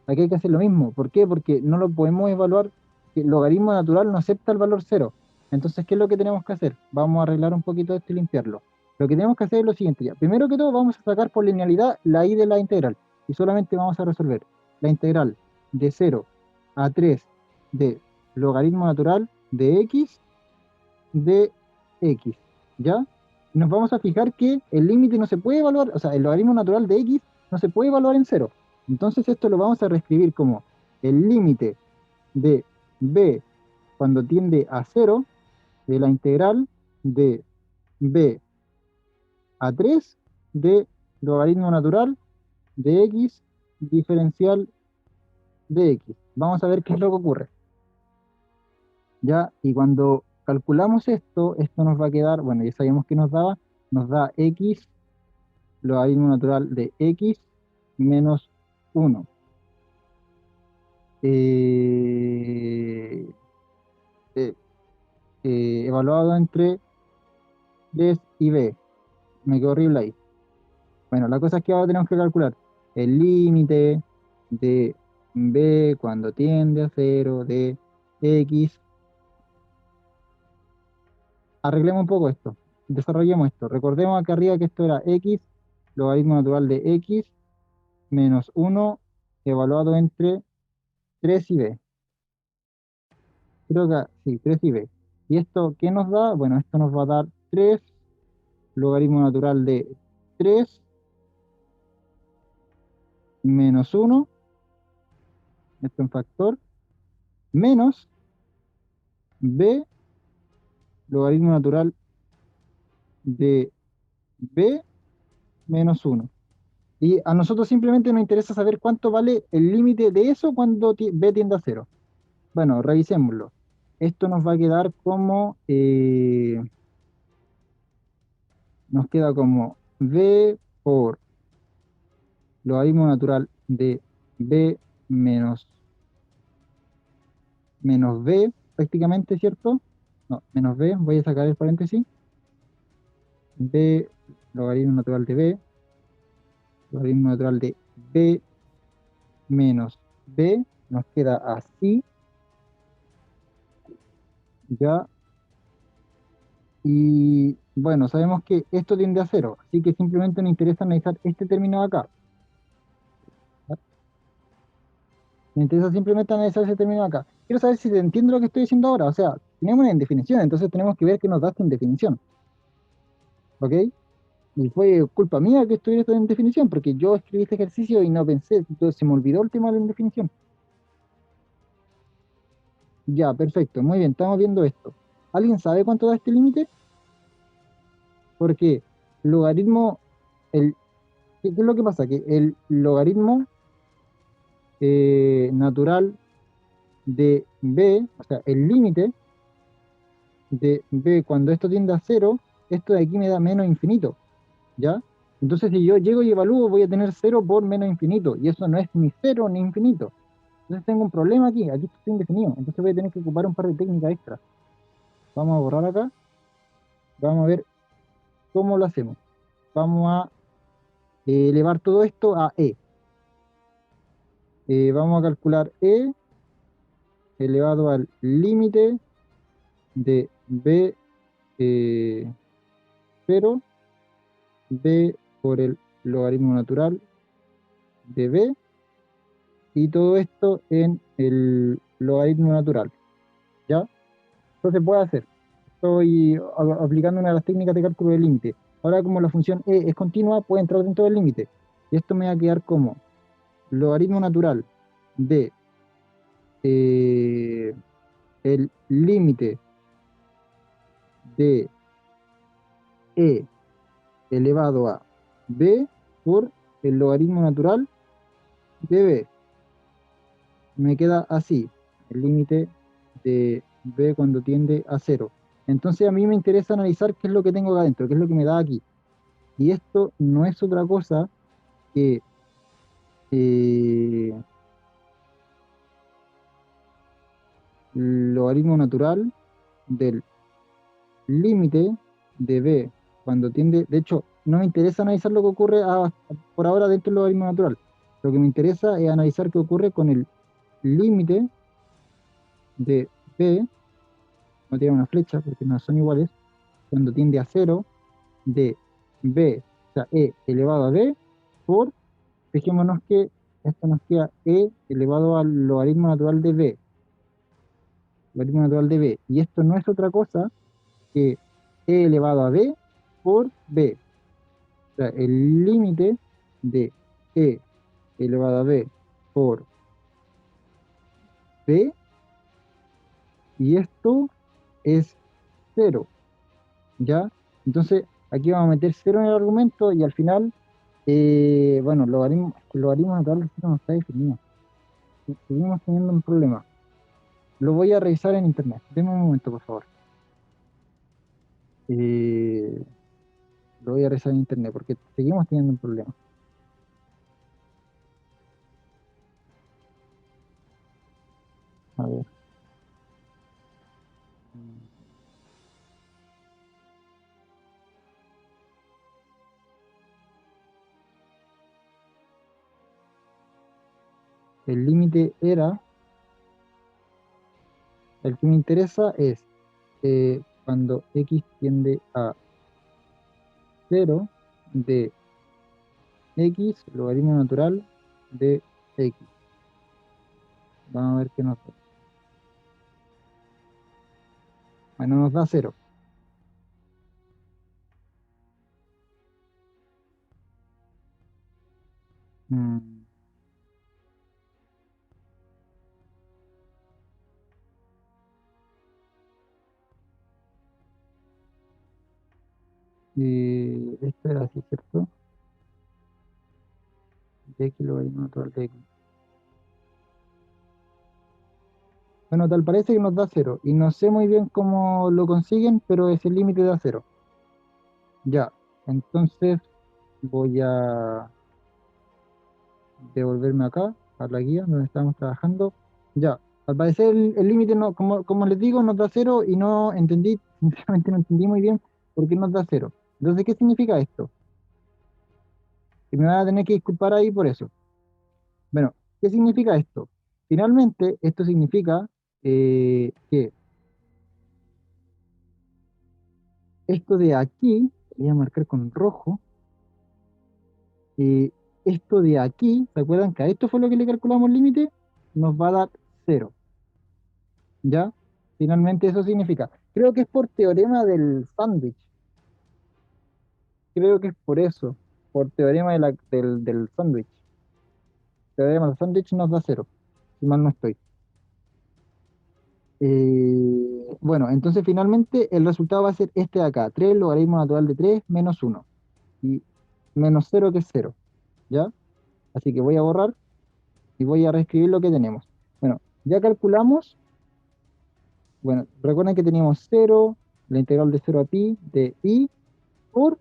Aquí hay que hacer lo mismo. ¿Por qué? Porque no lo podemos evaluar, que el logaritmo natural no acepta el valor cero. Entonces, ¿qué es lo que tenemos que hacer? Vamos a arreglar un poquito esto y limpiarlo. Lo que tenemos que hacer es lo siguiente ya. Primero que todo, vamos a sacar por linealidad la i de la integral. Y solamente vamos a resolver la integral de cero a 3 de logaritmo natural de x. ¿Ya? Nos vamos a fijar que el límite no se puede evaluar, o sea, el logaritmo natural de x no se puede evaluar en cero. Entonces esto lo vamos a reescribir como el límite de b cuando tiende a cero de la integral de b a 3 de logaritmo natural de x diferencial de x. Vamos a ver qué es lo que ocurre. ¿Ya? Y cuando calculamos esto, esto nos va a quedar, bueno, ya sabíamos que nos da x logaritmo natural de x menos 1. Eh, eh, Evaluado entre 3 y b. Me quedó horrible ahí. Bueno, la cosa es que ahora tenemos que calcular el límite de b cuando tiende a cero de x. Arreglemos un poco esto, desarrollemos esto. Recordemos acá arriba que esto era x, logaritmo natural de x menos 1 evaluado entre 3 y b. Creo que sí, 3 y b. ¿Y esto qué nos da? Bueno, esto nos va a dar 3 logaritmo natural de 3 menos 1, esto en factor, menos b logaritmo natural de b menos 1. Y a nosotros simplemente nos interesa saber cuánto vale el límite de eso cuando b tiende a cero. Bueno, revisémoslo. Esto nos va a quedar como, nos queda como b por logaritmo natural de b menos, menos b, prácticamente, ¿cierto? No, menos b, voy a sacar el paréntesis. B, logaritmo natural de b, logaritmo natural de b menos b, nos queda así, ¿ya? Y bueno, sabemos que esto tiende a cero, así que simplemente nos interesa analizar este término de acá. ¿Ya? Me interesa simplemente analizar ese término de acá. Quiero saber si te entiendo lo que estoy diciendo ahora. O sea, tenemos una indefinición, entonces tenemos que ver qué nos da esta indefinición. ¿Ok? Y fue culpa mía que estuviera esta indefinición, porque yo escribí este ejercicio y no pensé, entonces se me olvidó el tema de la indefinición. Ya, perfecto, muy bien, estamos viendo esto. ¿Alguien sabe cuánto da este límite? Porque logaritmo, el, ¿qué es lo que pasa? Que el logaritmo natural de b, o sea, el límite de b cuando esto tiende a cero, esto de aquí me da menos infinito, ¿ya? Entonces si yo llego y evalúo, voy a tener cero por menos infinito, y eso no es ni cero ni infinito. Entonces tengo un problema aquí está indefinido, entonces voy a tener que ocupar un par de técnicas extra. Vamos a borrar acá, vamos a ver cómo lo hacemos. Vamos a elevar todo esto a e. Vamos a calcular e elevado al límite de b 0, b por el logaritmo natural de b, y todo esto en el logaritmo natural, ¿ya? Entonces puede hacer, estoy aplicando una de las técnicas de cálculo del límite. Ahora como la función e es continua, puede entrar dentro del límite. Y esto me va a quedar como logaritmo natural de eh, el límite de e elevado a b por el logaritmo natural de b. Me queda así, el límite de b cuando tiende a cero. Entonces a mí me interesa analizar qué es lo que tengo acá adentro, qué es lo que me da aquí. Y esto no es otra cosa que eh, logaritmo natural del límite de b cuando tiende, de hecho, no me interesa analizar lo que ocurre por ahora dentro del logaritmo natural. Lo que me interesa es analizar qué ocurre con el límite de b, no tiene una flecha porque no son iguales, cuando tiende a cero de b, o sea, e elevado a b, por, fijémonos que esto nos queda e elevado al logaritmo natural de b, logaritmo natural de b, y esto no es otra cosa que e elevado a b por b, o sea, el límite de e elevado a b por b, y esto es cero, ¿ya? Entonces, aquí vamos a meter cero en el argumento y al final, bueno, logaritmo natural de cero no está definido. Seguimos teniendo un problema. Lo voy a revisar en internet. Deme un momento, por favor. Eh, lo voy a revisar en internet porque seguimos teniendo un problema. A ver. El límite era, el que me interesa es cuando x tiende a cero de x logaritmo natural de x. Vamos a ver qué nos da. Bueno, nos da cero. Mm, esto era así, ¿cierto? De x logaritmo natural de x. Bueno, tal parece que nos da cero. Y no sé muy bien cómo lo consiguen, pero ese límite da cero. Ya, entonces voy a devolverme acá, a la guía donde estamos trabajando. Ya, al parecer el límite, no, como les digo, nos da cero y no entendí, sinceramente no entendí muy bien por qué nos da cero. Entonces, ¿qué significa esto? Y me van a tener que disculpar ahí por eso. Bueno, ¿qué significa esto? Finalmente, esto significa que esto de aquí, voy a marcar con rojo, eh, esto de aquí, ¿se acuerdan que a esto fue lo que le calculamos el límite? Nos va a dar cero, ¿ya? Finalmente eso significa, creo que es por teorema del sándwich, creo que es por eso, por teorema del sándwich. Teorema del sándwich nos da cero, si mal no estoy. Bueno, entonces finalmente el resultado va a ser este de acá, 3 logaritmo natural de 3 menos uno y menos cero que es cero, ¿ya? Así que voy a borrar y voy a reescribir lo que tenemos. Bueno, ya calculamos, bueno, recuerden que teníamos cero, la integral de cero a pi de i por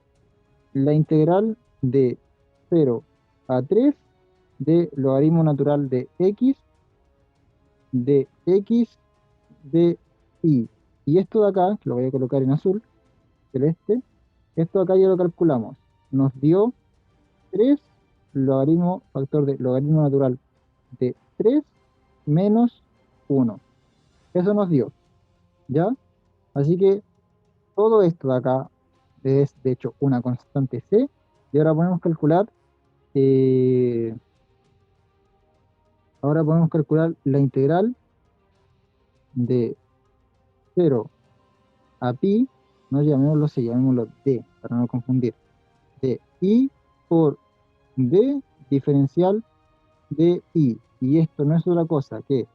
la integral de cero a 3 de logaritmo natural de x de i. Y esto de acá, que lo voy a colocar en azul, celeste, esto de acá ya lo calculamos. Nos dio 3 logaritmo, factor de logaritmo natural de 3 menos uno. Eso nos dio, ¿ya? Así que todo esto de acá es de hecho una constante c. Y eh, ahora podemos calcular la integral de cero a pi, no llamémoslo c, llamémoslo d, para no confundir, de i por d diferencial de i. Y esto no es otra cosa que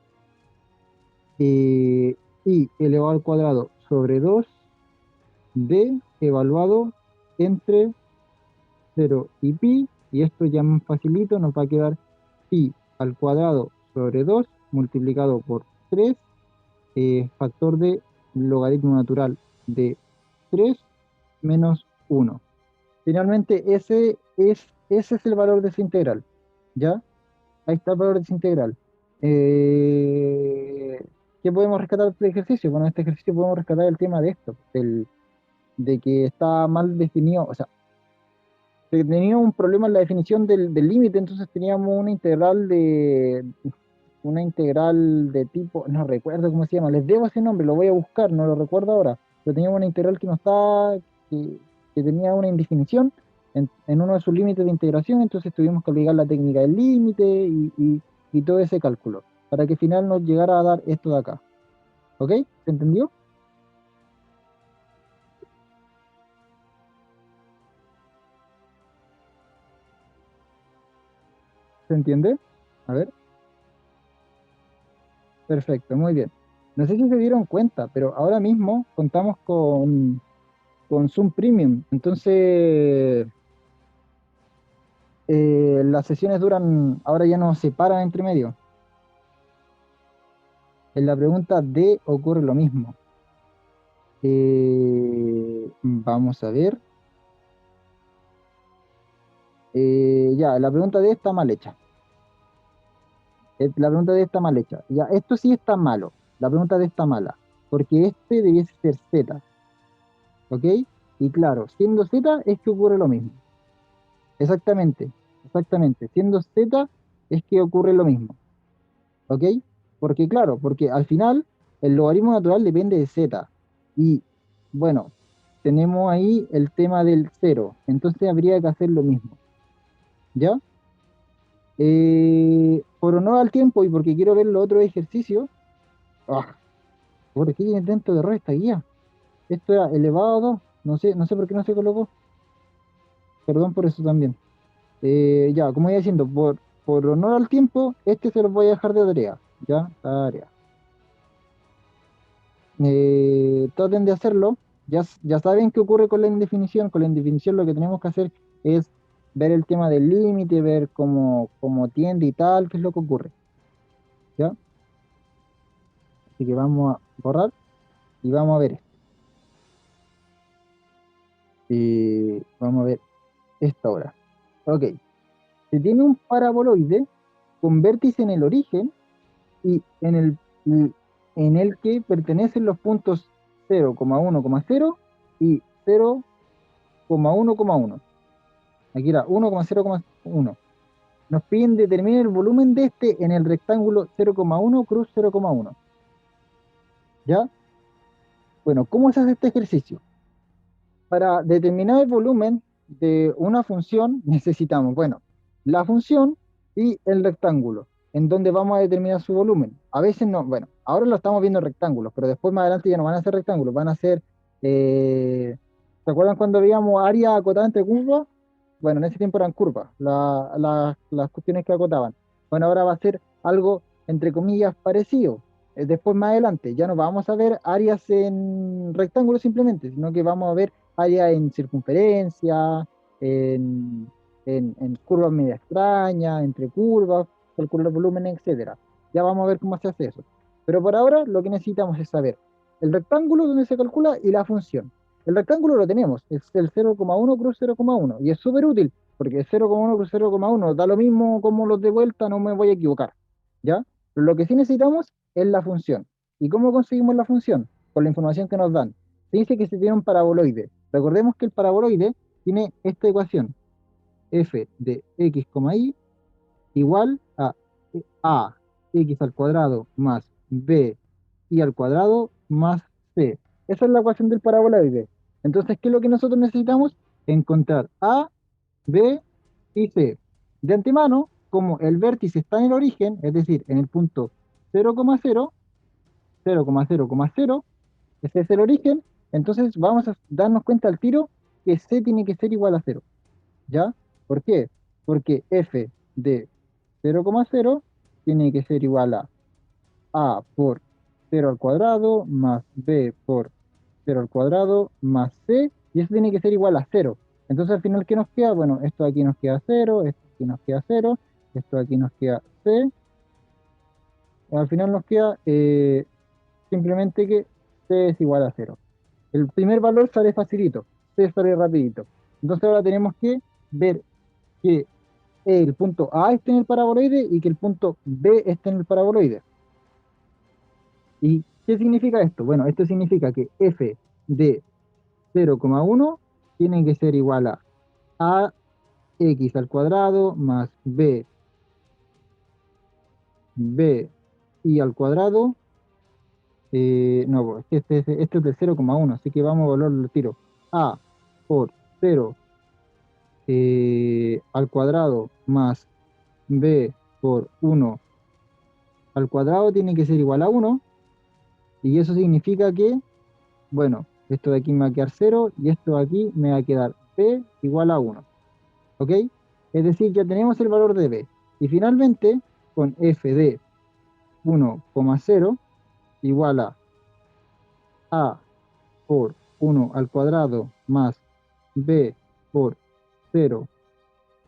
i elevado al cuadrado sobre 2 d evaluado entre cero y pi, y esto ya más facilito, nos va a quedar pi al cuadrado sobre 2 multiplicado por 3, factor de logaritmo natural de 3 menos uno. Finalmente, ese es el valor de esa integral, ¿ya? Ahí está el valor de esa integral. Eh, ¿Qué podemos rescatar de este ejercicio? Bueno, en este ejercicio podemos rescatar el tema de esto, de que está mal definido, o sea, teníamos un problema en la definición del límite, entonces teníamos una integral de tipo, no recuerdo cómo se llama, les debo ese nombre, lo voy a buscar, no lo recuerdo ahora, pero teníamos una integral que no está, que tenía una indefinición en uno de sus límites de integración, entonces tuvimos que aplicar la técnica del límite y todo ese cálculo, para que al final nos llegara a dar esto de acá. ¿Ok? ¿Se entendió? ¿Se entiende? A ver, perfecto, muy bien. No sé si se dieron cuenta, pero ahora mismo contamos con Zoom Premium. Entonces, las sesiones duran, ahora ya no se paran entre medio. En la pregunta D ocurre lo mismo. Vamos a ver. Ya, la pregunta D está mal hecha. La pregunta D está mal hecha. Ya, esto sí está malo. La pregunta D está mala. Porque este debiese ser Z. ¿Ok? Y claro, siendo Z es que ocurre lo mismo. Exactamente. Exactamente. Siendo Z es que ocurre lo mismo. ¿Ok? Porque claro, porque al final el logaritmo natural depende de Z. Y bueno, tenemos ahí el tema del cero. Entonces habría que hacer lo mismo. ¿Ya? Por honor al tiempo y porque quiero ver los otros ejercicios. Ah, ¿por qué tiene tanto de error esta guía? Esto era elevado a 2. No sé por qué no se colocó. Perdón por eso también. Ya, como iba diciendo, por honor al tiempo, este se los voy a dejar de tarea. ¿Ya? Tarea. Traten de hacerlo. Ya saben qué ocurre con la indefinición. Con la indefinición lo que tenemos que hacer es ver el tema del límite, ver cómo tiende y tal, qué es lo que ocurre. ¿Ya? Así que vamos a borrar y vamos a ver esto. Vamos a ver esta hora. Ok. Se tiene un paraboloide con vértice en el origen y y en el que pertenecen los puntos 0,1,0 y 0,1,1. Aquí era 1,0,1. Nos piden determinar el volumen de este en el rectángulo 0,1 cruz 0,1. ¿Ya? Bueno, ¿cómo se hace este ejercicio? Para determinar el volumen de una función necesitamos, bueno, la función y el rectángulo, en donde vamos a determinar su volumen. A veces no, bueno, ahora lo estamos viendo en rectángulos, pero después más adelante ya no van a ser rectángulos, van a ser, ¿se acuerdan cuando veíamos área acotada entre curvas? Bueno, en ese tiempo eran curvas, las cuestiones que acotaban. Bueno, ahora va a ser algo, entre comillas, parecido. Después más adelante ya no vamos a ver áreas en rectángulos simplemente, sino que vamos a ver área en circunferencia, en, en curvas media extrañas, entre curvas, calcular volumen, etcétera. Ya vamos a ver cómo se hace eso. Pero por ahora lo que necesitamos es saber el rectángulo donde se calcula y la función. El rectángulo lo tenemos, es el 0,1 cruz 0,1 y es súper útil porque 0,1 cruz 0,1 da lo mismo como los de vuelta, no me voy a equivocar. ¿Ya? Pero lo que sí necesitamos es la función. ¿Y cómo conseguimos la función? Con la información que nos dan. Se dice que se tiene un paraboloide. Recordemos que el paraboloide tiene esta ecuación, f de x, y igual a x al cuadrado más b y al cuadrado más c. Esa es la ecuación del paraboloide. Entonces, ¿qué es lo que nosotros necesitamos? Encontrar a, b y c. De antemano, como el vértice está en el origen, es decir, en el punto 0,0, 0,0,0, ese es el origen, entonces vamos a darnos cuenta al tiro que C tiene que ser igual a cero. ¿Ya? ¿Por qué? Porque f de 0,0 tiene que ser igual a por 0 al cuadrado más b por 0 al cuadrado más c, y eso tiene que ser igual a cero. Entonces al final, ¿qué nos queda? Bueno, esto aquí nos queda cero, esto aquí nos queda cero, esto aquí nos queda c, y al final nos queda simplemente que c es igual a cero. El primer valor sale facilito, C sale rapidito. Entonces ahora tenemos que ver que el punto A esté en el paraboloide y que el punto B esté en el paraboloide. ¿Y qué significa esto? Bueno, esto significa que f de 0,1 tiene que ser igual a x al cuadrado más b y al cuadrado. No, pues, este es de 0,1, así que vamos a volverlo al tiro. A por 0 al cuadrado más b por 1 al cuadrado tiene que ser igual a 1, y eso significa que, bueno, esto de aquí me va a quedar 0 y esto de aquí me va a quedar b igual a 1. ¿Ok? Es decir, ya tenemos el valor de b. Y finalmente, con f de 1,0 igual a por 1 al cuadrado más b por 0.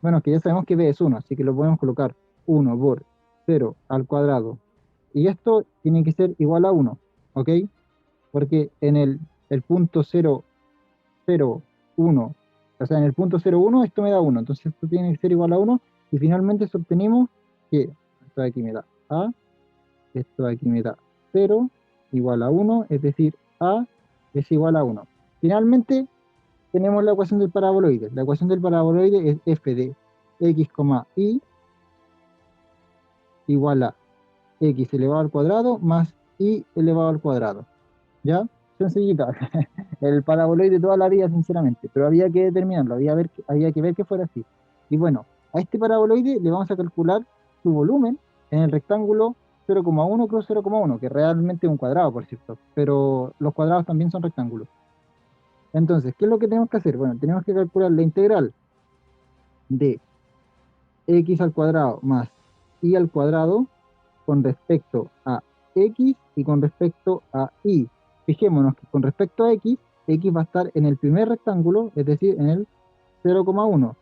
Bueno, que ya sabemos que b es 1, así que lo podemos colocar 1 por 0 al cuadrado. Y esto tiene que ser igual a 1, ¿ok? Porque en el punto 0, 0, 1, o sea, en el punto 0, 1 esto me da 1, entonces esto tiene que ser igual a 1, y finalmente obtenemos que esto de aquí me da a, esto de aquí me da 0 igual a 1, es decir, a es igual a 1. Finalmente tenemos la ecuación del paraboloide. La ecuación del paraboloide es f de x, y igual a x elevado al cuadrado más y elevado al cuadrado. ¿Ya? Sencillita. El paraboloide de toda la vida, sinceramente, pero había que determinarlo, había que ver que fuera así. Y bueno, a este paraboloide le vamos a calcular su volumen en el rectángulo 0,1 cruz 0,1, que realmente es un cuadrado, por cierto, pero los cuadrados también son rectángulos. Entonces, ¿qué es lo que tenemos que hacer? Bueno, tenemos que calcular la integral de x al cuadrado más y al cuadrado con respecto a x y con respecto a y. Fijémonos que con respecto a x va a estar en el primer rectángulo, es decir, en el 0,1.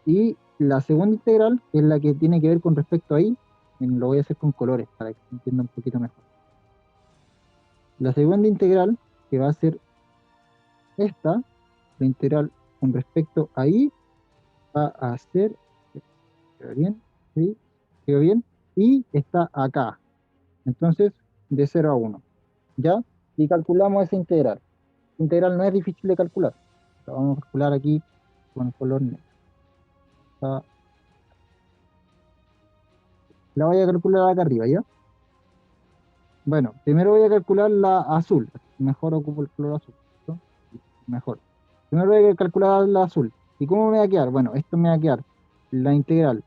Y la segunda integral, que es la que tiene que ver con respecto a y, lo voy a hacer con colores para que se entienda un poquito mejor. La segunda integral, que va a ser esta, la integral con respecto a y, va a ser, ¿quedó bien? ¿Sí? ¿Quedó bien? Y está acá. Entonces, de 0 a 1. ¿Ya? Y calculamos esa integral. La integral no es difícil de calcular. La vamos a calcular aquí con el color negro. Ah, la voy a calcular acá arriba, ¿ya? Bueno, primero voy a calcular la azul. Mejor ocupo el color azul, ¿no? Mejor. Primero voy a calcular la azul. ¿Y cómo me va a quedar? Bueno, esto me va a quedar la integral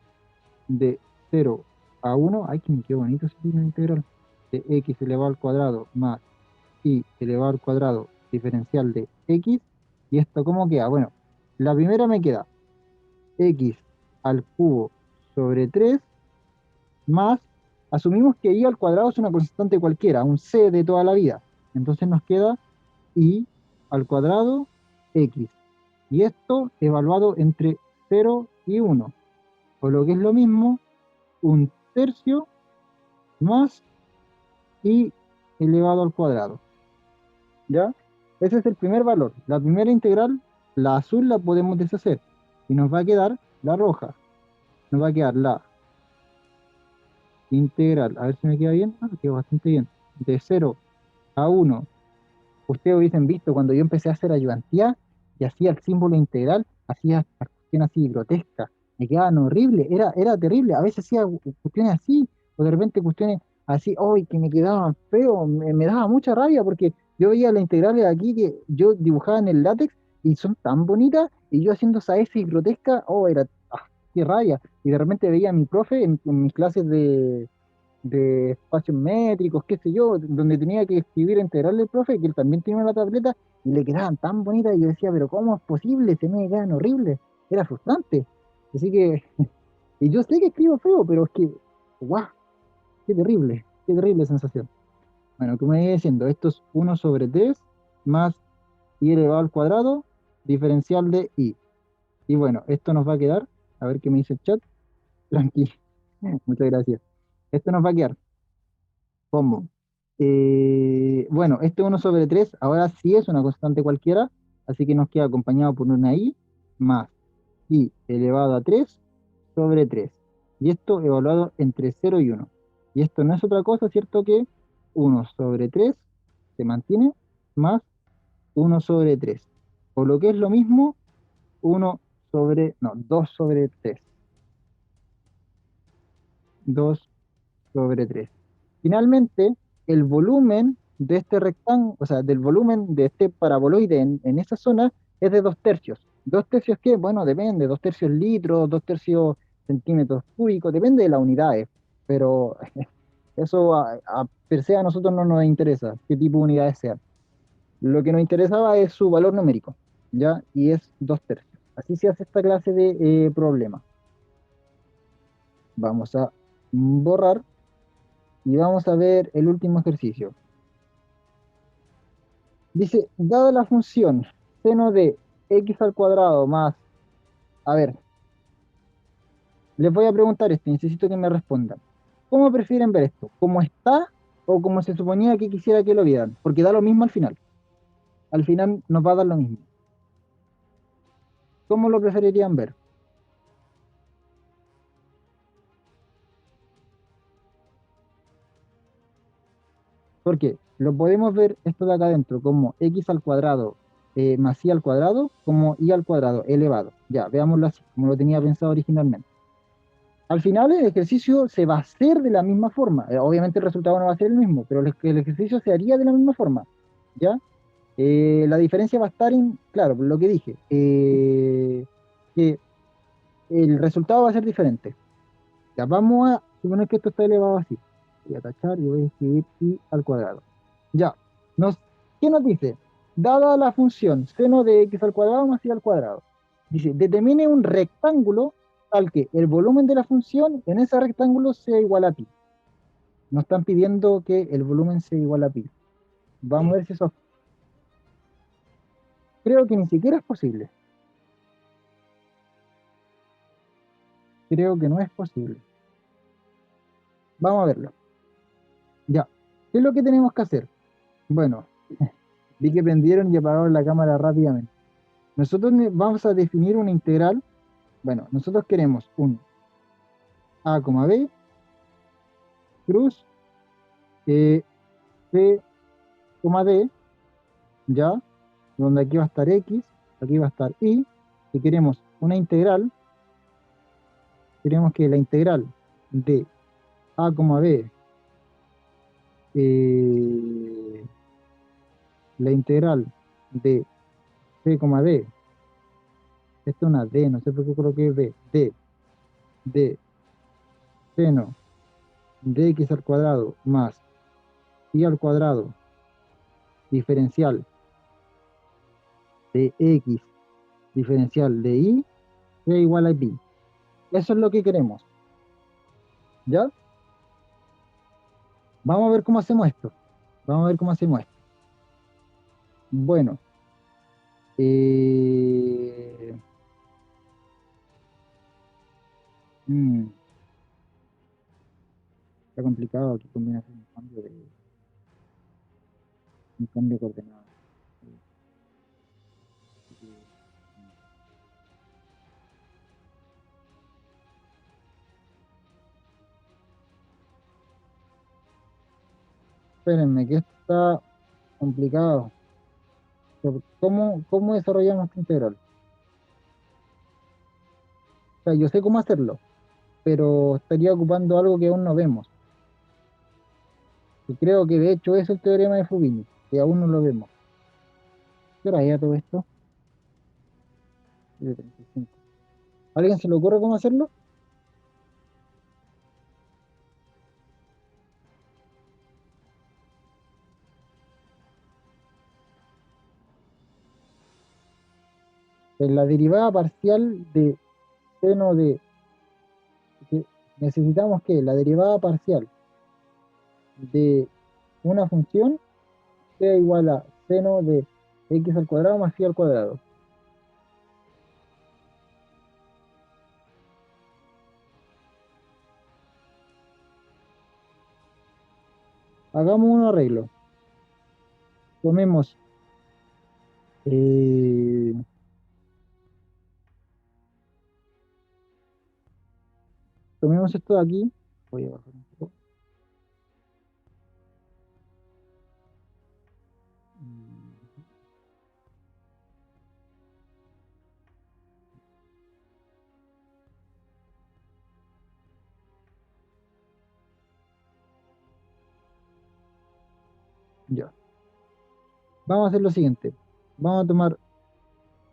de 0 a 1. Ay, que me quedó bonito esa integral. De x elevado al cuadrado más y elevado al cuadrado diferencial de x. ¿Y esto cómo queda? Bueno, la primera me queda x al cubo sobre 3 más, asumimos que y al cuadrado es una constante cualquiera, un c de toda la vida. Entonces nos queda y al cuadrado x. Y esto evaluado entre 0 y 1, o lo que es lo mismo, un tercio más y elevado al cuadrado. ¿Ya? Ese es el primer valor. La primera integral, la azul, la podemos deshacer. Y nos va a quedar la roja. Nos va a quedar la integral. A ver si me queda bien. Ah, quedó bastante bien. De 0 a 1. Ustedes hubiesen visto cuando yo empecé a hacer ayudantía y hacía el símbolo integral, hacía cuestiones así grotescas. Me quedaban horribles. Era terrible. A veces hacía cuestiones así, o de repente cuestiones así, ¡ay! Que me quedaban feos. Me daba mucha rabia porque yo veía las integrales aquí que yo dibujaba en el látex y son tan bonitas, y yo haciendo esa F grotesca, ¡oh! Qué rabia. Y de repente veía a mi profe en mis clases de espacios métricos, qué sé yo, donde tenía que escribir integral del profe, que él también tenía una tableta, y le quedaban tan bonitas, y yo decía, pero ¿cómo es posible? Se me quedan horribles. Era frustrante. Así que, y yo sé que escribo feo, pero es que, guau, qué terrible sensación. Bueno, como me iba diciendo, esto es 1 sobre 3 más y elevado al cuadrado, diferencial de y. Y bueno, esto nos va a quedar, a ver qué me dice el chat, tranqui, muchas gracias. Esto nos va a quedar como, bueno, este 1 sobre 3 ahora sí es una constante cualquiera, así que nos queda acompañado por una i más i elevado a 3 sobre 3. Y esto evaluado entre 0 y 1. Y esto no es otra cosa, ¿cierto? Que 1 sobre 3 se mantiene más 1 sobre 3. O lo que es lo mismo, 2 sobre 3. 2 sobre 3. Finalmente, el volumen de este rectángulo, o sea, del volumen de este paraboloide en esa zona es de 2 tercios. ¿2 tercios qué? Bueno, depende, 2 tercios litros, 2 tercios centímetros cúbicos, depende de las unidades, pero eso per se a nosotros no nos interesa qué tipo de unidades sean. Lo que nos interesaba es su valor numérico, ¿ya? Y es 2 tercios. Así se hace esta clase de problema. Vamos a borrar y vamos a ver el último ejercicio. Dice, dada la función seno de x al cuadrado más, a ver, les voy a preguntar esto, necesito que me respondan. ¿Cómo prefieren ver esto? ¿Cómo está o como se suponía que quisiera que lo vieran? Porque da lo mismo al final. Al final nos va a dar lo mismo. ¿Cómo lo preferirían ver? Porque lo podemos ver esto de acá adentro como x al cuadrado más y al cuadrado, como y al cuadrado elevado. Ya, veámoslo así, como lo tenía pensado originalmente. Al final el ejercicio se va a hacer de la misma forma. Obviamente el resultado no va a ser el mismo, pero el ejercicio se haría de la misma forma. ¿Ya? La diferencia va a estar en, claro, lo que dije, que el resultado va a ser diferente. Ya vamos a suponer que esto está elevado así. Voy a tachar y voy a escribir i al cuadrado. Ya. Nos, ¿Qué nos dice? Dada la función seno de x al cuadrado más y al cuadrado. Dice, determine un rectángulo tal que el volumen de la función en ese rectángulo sea igual a pi. Nos están pidiendo que el volumen sea igual a pi. Vamos a ver si eso creo que ni siquiera es posible. Creo que no es posible. Vamos a verlo. Ya. ¿Qué es lo que tenemos que hacer? Bueno, vi que prendieron y apagaron la cámara rápidamente. Nosotros vamos a definir una integral. Bueno, nosotros queremos un a, b, cruz, c, d, ya, donde aquí va a estar x, aquí va a estar y, y queremos una integral, queremos que la integral de a, b, eh, la integral de c, d, esto es una d, no sé por qué creo que es b, de seno de x al cuadrado más y al cuadrado diferencial de x diferencial de y sea igual a pi. Eso es lo que queremos, ¿ya? Vamos a ver cómo hacemos esto. Vamos a ver cómo hacemos esto. Bueno, eh, mm, está complicado aquí conviene hacer un cambio de coordenadas. Espérenme, que está complicado. ¿Cómo desarrollamos esta integral? O sea, yo sé cómo hacerlo, pero estaría ocupando algo que aún no vemos. Y creo que de hecho es el teorema de Fubini, que aún no lo vemos. ¿Qué hora ya todo esto? 7:35. ¿Alguien se le ocurre cómo hacerlo? En la derivada parcial de seno de... que necesitamos que la derivada parcial de una función sea igual a seno de x al cuadrado más y al cuadrado. Hagamos un arreglo. Tomemos, eh, tomemos esto de aquí. Voy a bajar un poco. Mm, Ya. Vamos a hacer lo siguiente. Vamos a tomar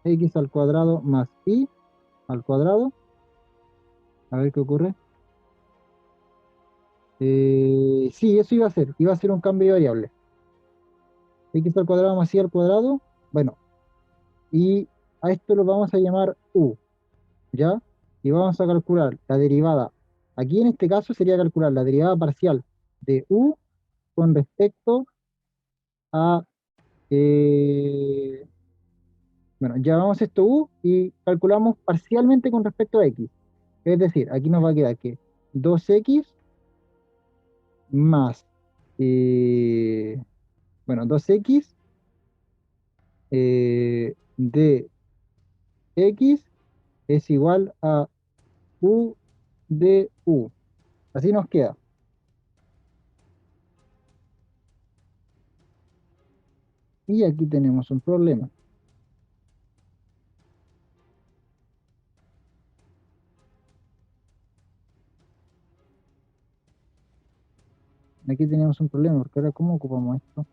x al cuadrado más y al cuadrado. A ver qué ocurre. Sí, eso iba a ser. Iba a ser un cambio de variable. X al cuadrado más y al cuadrado. Bueno, y a esto lo vamos a llamar u, ¿ya? Y vamos a calcular la derivada Aquí en este caso sería calcular la derivada parcial de u con respecto a, eh, bueno, llevamos esto u y calculamos parcialmente con respecto a x. Es decir, aquí nos va a quedar que 2x más, eh, bueno, 2x de x es igual a u de u. Así nos queda. Y aquí tenemos un problema. Aquí tenemos un problema, porque ahora ¿cómo ocupamos esto?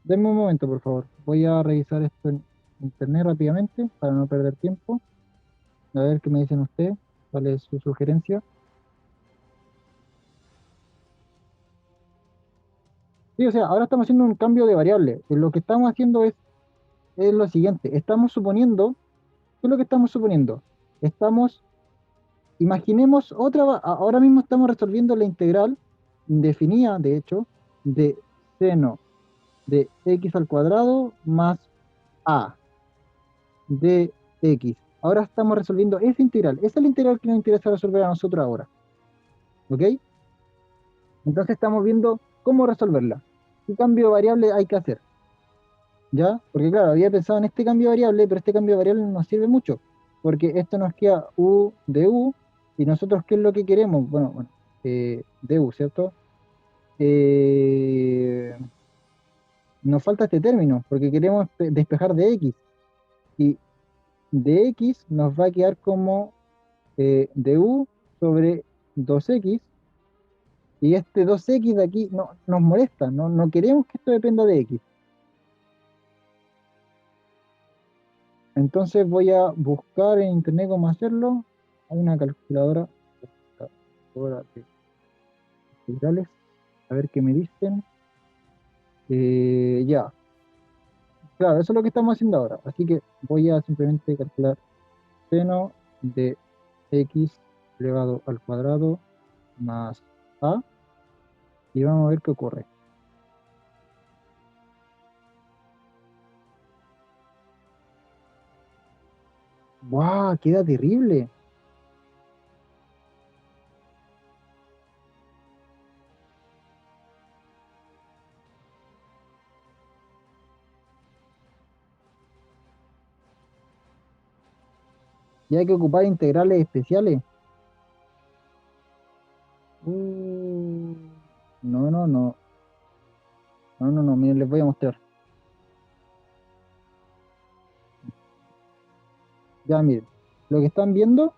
Denme un momento, por favor. Voy a revisar esto en internet rápidamente para no perder tiempo. A ver qué me dicen ustedes. ¿Cuál es su sugerencia? Sí, o sea, ahora estamos haciendo un cambio de variable. Lo que estamos haciendo es lo siguiente. Estamos suponiendo, ¿qué es lo que estamos suponiendo? Estamos, imaginemos ahora mismo estamos resolviendo la integral indefinida, de hecho, de seno de x al cuadrado más a de x. Ahora estamos resolviendo esa integral. Esa es la integral que nos interesa resolver a nosotros ahora. ¿Ok? Entonces estamos viendo cómo resolverla. ¿Qué cambio de variable hay que hacer? ¿Ya? Porque claro, había pensado en este cambio de variable, pero este cambio de variable no nos sirve mucho, porque esto nos queda u de u, y nosotros, ¿qué es lo que queremos? Bueno, de u, ¿cierto? Eh, Nos falta este término, porque queremos despejar de x, y de x nos va a quedar como de u sobre 2x, y este 2x de aquí no, nos molesta, no queremos que esto dependa de x. Entonces voy a buscar en internet cómo hacerlo. Hay una calculadora de integrales, a ver qué me dicen. Ya, claro, eso es lo que estamos haciendo ahora. Así que voy a simplemente calcular seno de x elevado al cuadrado más a, y vamos a ver qué ocurre. ¡Guau! Queda terrible. Y hay que ocupar integrales especiales. Uh, no, no, no. No, no, no. Miren, les voy a mostrar. Ya, miren. Lo que están viendo.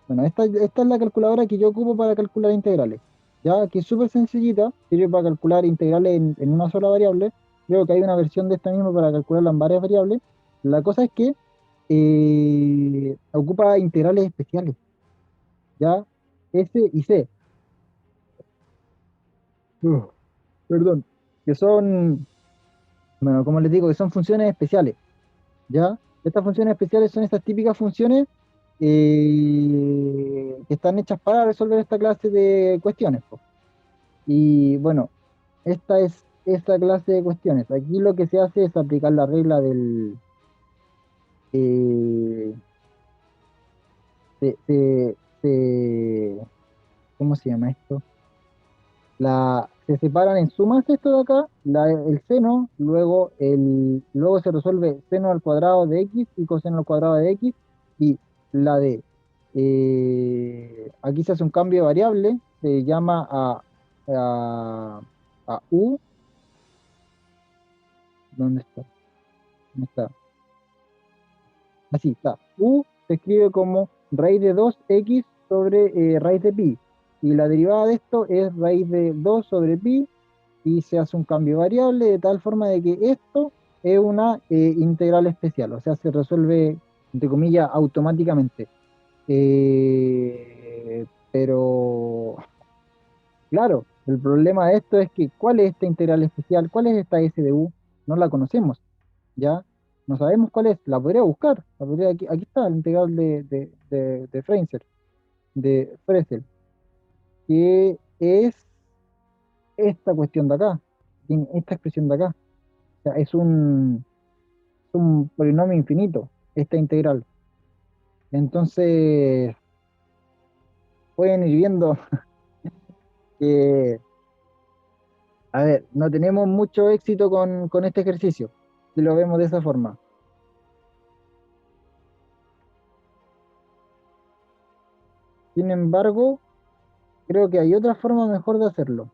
Bueno, esta es la calculadora que yo ocupo para calcular integrales. Ya que es súper sencillita, sirve para calcular integrales en una sola variable. Creo que hay una versión de esta misma para calcularla en varias variables. La cosa es que ocupa integrales especiales, ya S y C. Uh, Perdón, que son, bueno, como les digo, que son funciones especiales, ¿ya? Estas funciones especiales son estas típicas funciones que están hechas para resolver esta clase de cuestiones, po. Y bueno, esta es esta clase de cuestiones. Aquí lo que se hace es aplicar la regla del... eh, ¿cómo se llama esto? Se separan en sumas esto de acá, el seno, luego se resuelve seno al cuadrado de x y coseno al cuadrado de x, y la de, aquí se hace un cambio de variable, se llama a, a u, ¿dónde está? ¿Dónde está? Así está. U se escribe como raíz de 2x sobre raíz de pi. Y la derivada de esto es raíz de 2 sobre pi, y se hace un cambio variable de tal forma de que esto es una integral especial. O sea, se resuelve. entre comillas, automáticamente. Pero, claro, el problema de esto es que, ¿cuál es esta integral especial? ¿Cuál es esta S de U? No la conocemos, ¿ya? No sabemos cuál es, la podría buscar, aquí está la integral de Freinzer, de Fresel, que es esta cuestión de acá, tiene esta expresión de acá. O sea, es un polinomio infinito, esta integral. Entonces, pueden ir viendo que, a ver, no tenemos mucho éxito con este ejercicio, si lo vemos de esa forma. Sin embargo, creo que hay otra forma mejor de hacerlo.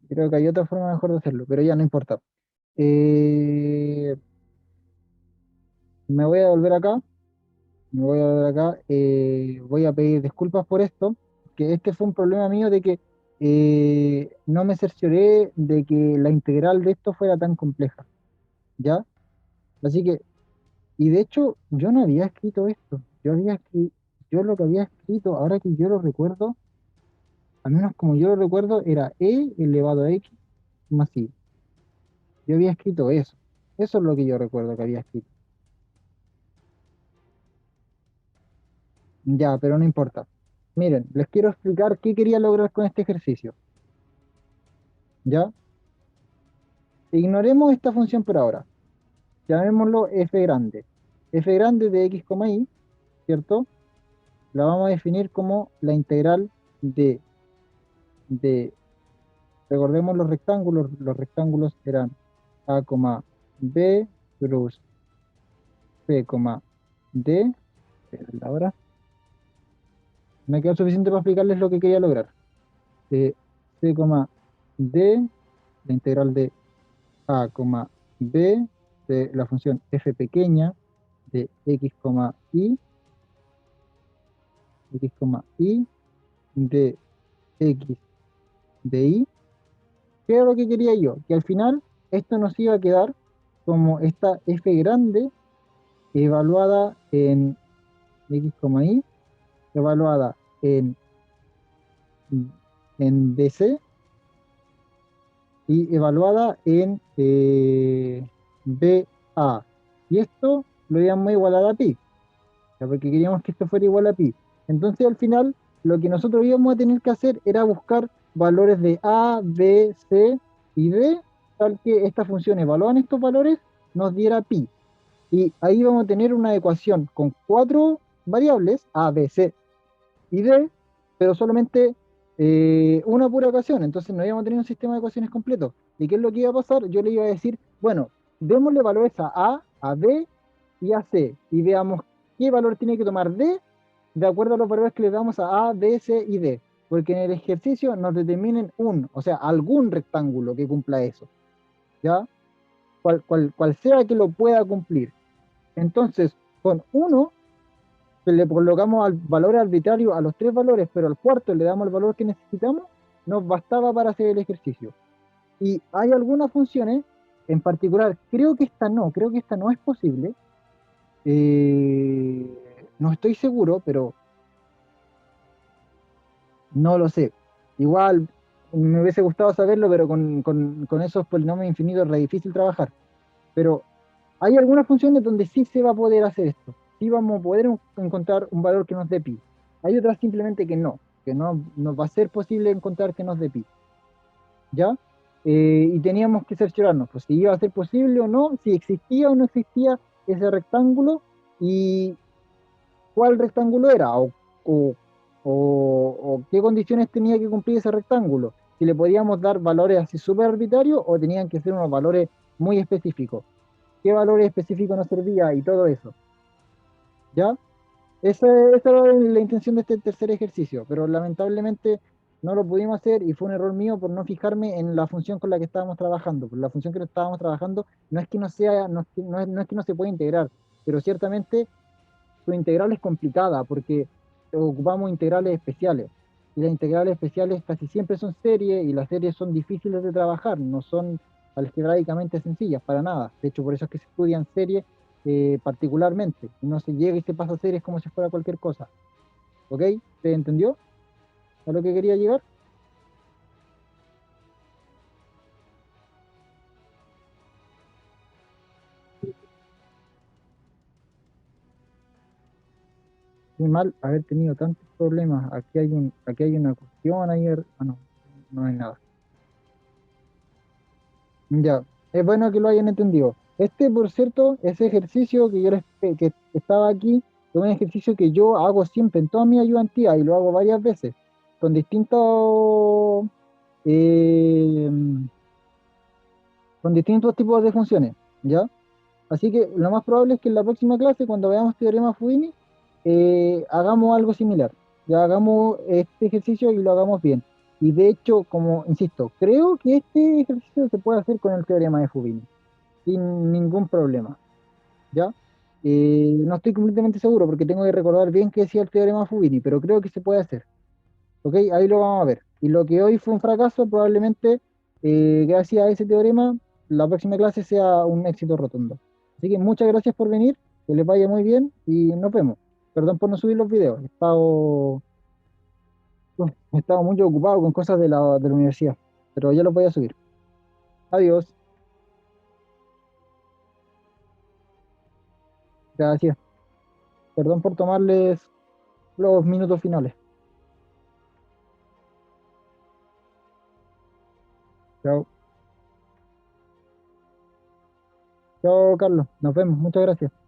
Creo que hay otra forma mejor de hacerlo, pero ya no importa. Eh, me voy a volver acá, me voy a volver acá. Voy a pedir disculpas por esto, que este fue un problema mío de que no me cercioré de que la integral de esto fuera tan compleja, ¿ya? Así que, y de hecho, yo no había escrito esto. Yo lo que había escrito, ahora que yo lo recuerdo, al menos como yo lo recuerdo, era e elevado a x más i. Yo había escrito eso. Eso es lo que yo recuerdo que había escrito. Ya, pero no importa. Miren, les quiero explicar qué quería lograr con este ejercicio. ¿Ya? Ignoremos esta función por ahora. Llamémoslo f grande. F grande de x, y, ¿cierto? La vamos a definir como la integral de, recordemos los rectángulos eran a, b cruz c, d. Ahora me queda suficiente para explicarles lo que quería lograr. C, d, la integral de a, b de la función f pequeña de x, de x de y. ¿Qué era lo que quería yo? Que al final esto nos iba a quedar como esta f grande evaluada en x, y, evaluada en dc y evaluada en BA. Y esto lo íbamos a igualar a pi, ya, porque queríamos que esto fuera igual a pi. Entonces al final lo que nosotros íbamos a tener que hacer era buscar valores de A, B, C y D, tal que esta función evaluada en estos valores nos diera pi. Y ahí vamos a tener una ecuación con cuatro variables, A, B, C y D, pero solamente una pura ecuación, entonces no íbamos a tener un sistema de ecuaciones completo. ¿Y qué es lo que iba a pasar? Yo le iba a decir, bueno, démosle valores a A, B y a C, y veamos qué valor tiene que tomar D de acuerdo a los valores que le damos a B, C y D, porque en el ejercicio nos determinen o sea, algún rectángulo que cumpla eso, ¿ya? Cual sea que lo pueda cumplir. Entonces, con uno le colocamos al valor arbitrario a los tres valores, pero al cuarto le damos el valor que necesitamos, nos bastaba para hacer el ejercicio. Y hay algunas funciones, en particular, creo que esta no es posible. No estoy seguro, pero no lo sé. Igual me hubiese gustado saberlo, pero con esos polinomios infinitos es re difícil trabajar. Pero hay algunas funciones donde sí se va a poder hacer esto. Sí vamos a poder encontrar un valor que nos dé pi. Hay otras simplemente que no va a ser posible encontrar que nos dé pi. ¿Ya? Y teníamos que cerciorarnos, pues si iba a ser posible o no, si existía o no existía ese rectángulo y cuál rectángulo era o, o qué condiciones tenía que cumplir ese rectángulo. Si le podíamos dar valores así súper arbitrarios o tenían que ser unos valores muy específicos. ¿Qué valores específicos nos servía y todo eso? ¿Ya? Esa era la intención de este tercer ejercicio, pero lamentablemente no lo pudimos hacer y fue un error mío por no fijarme en la función con la que estábamos trabajando. Porque la función que estábamos trabajando no es que no sea, no es que no se pueda integrar, pero ciertamente su integral es complicada porque ocupamos integrales especiales. Y las integrales especiales casi siempre son series y las series son difíciles de trabajar, no son algebraicamente sencillas para nada. De hecho, por eso es que se estudian series particularmente. Y no se llega y se pasa series como si fuera cualquier cosa. ¿Ok? ¿Se entendió a lo que quería llegar? Qué mal haber tenido tantos problemas. Aquí hay una cuestión ayer. Ah, no, no hay nada. Ya, es bueno que lo hayan entendido. Este, por cierto, ese ejercicio que estaba aquí, es un ejercicio que yo hago siempre en toda mi ayudantía y lo hago varias veces, con eh, con distintos tipos de funciones, ¿ya? Así que lo más probable es que en la próxima clase, cuando veamos teorema Fubini, hagamos algo similar. Ya hagamos este ejercicio y lo hagamos bien. Y de hecho, como insisto, creo que este ejercicio se puede hacer con el teorema de Fubini sin ningún problema, ¿ya? No estoy completamente seguro porque tengo que recordar bien qué decía el teorema Fubini, pero creo que se puede hacer, ¿ok? Ahí lo vamos a ver. Y lo que hoy fue un fracaso, probablemente, gracias a ese teorema, la próxima clase sea un éxito rotundo. Así que muchas gracias por venir, que les vaya muy bien y nos vemos. Perdón por no subir los videos, he estado muy ocupado con cosas de de la universidad, pero ya los voy a subir. Adiós, gracias. Perdón por tomarles los minutos finales. Chao. Chao, Carlos. Nos vemos. Muchas gracias.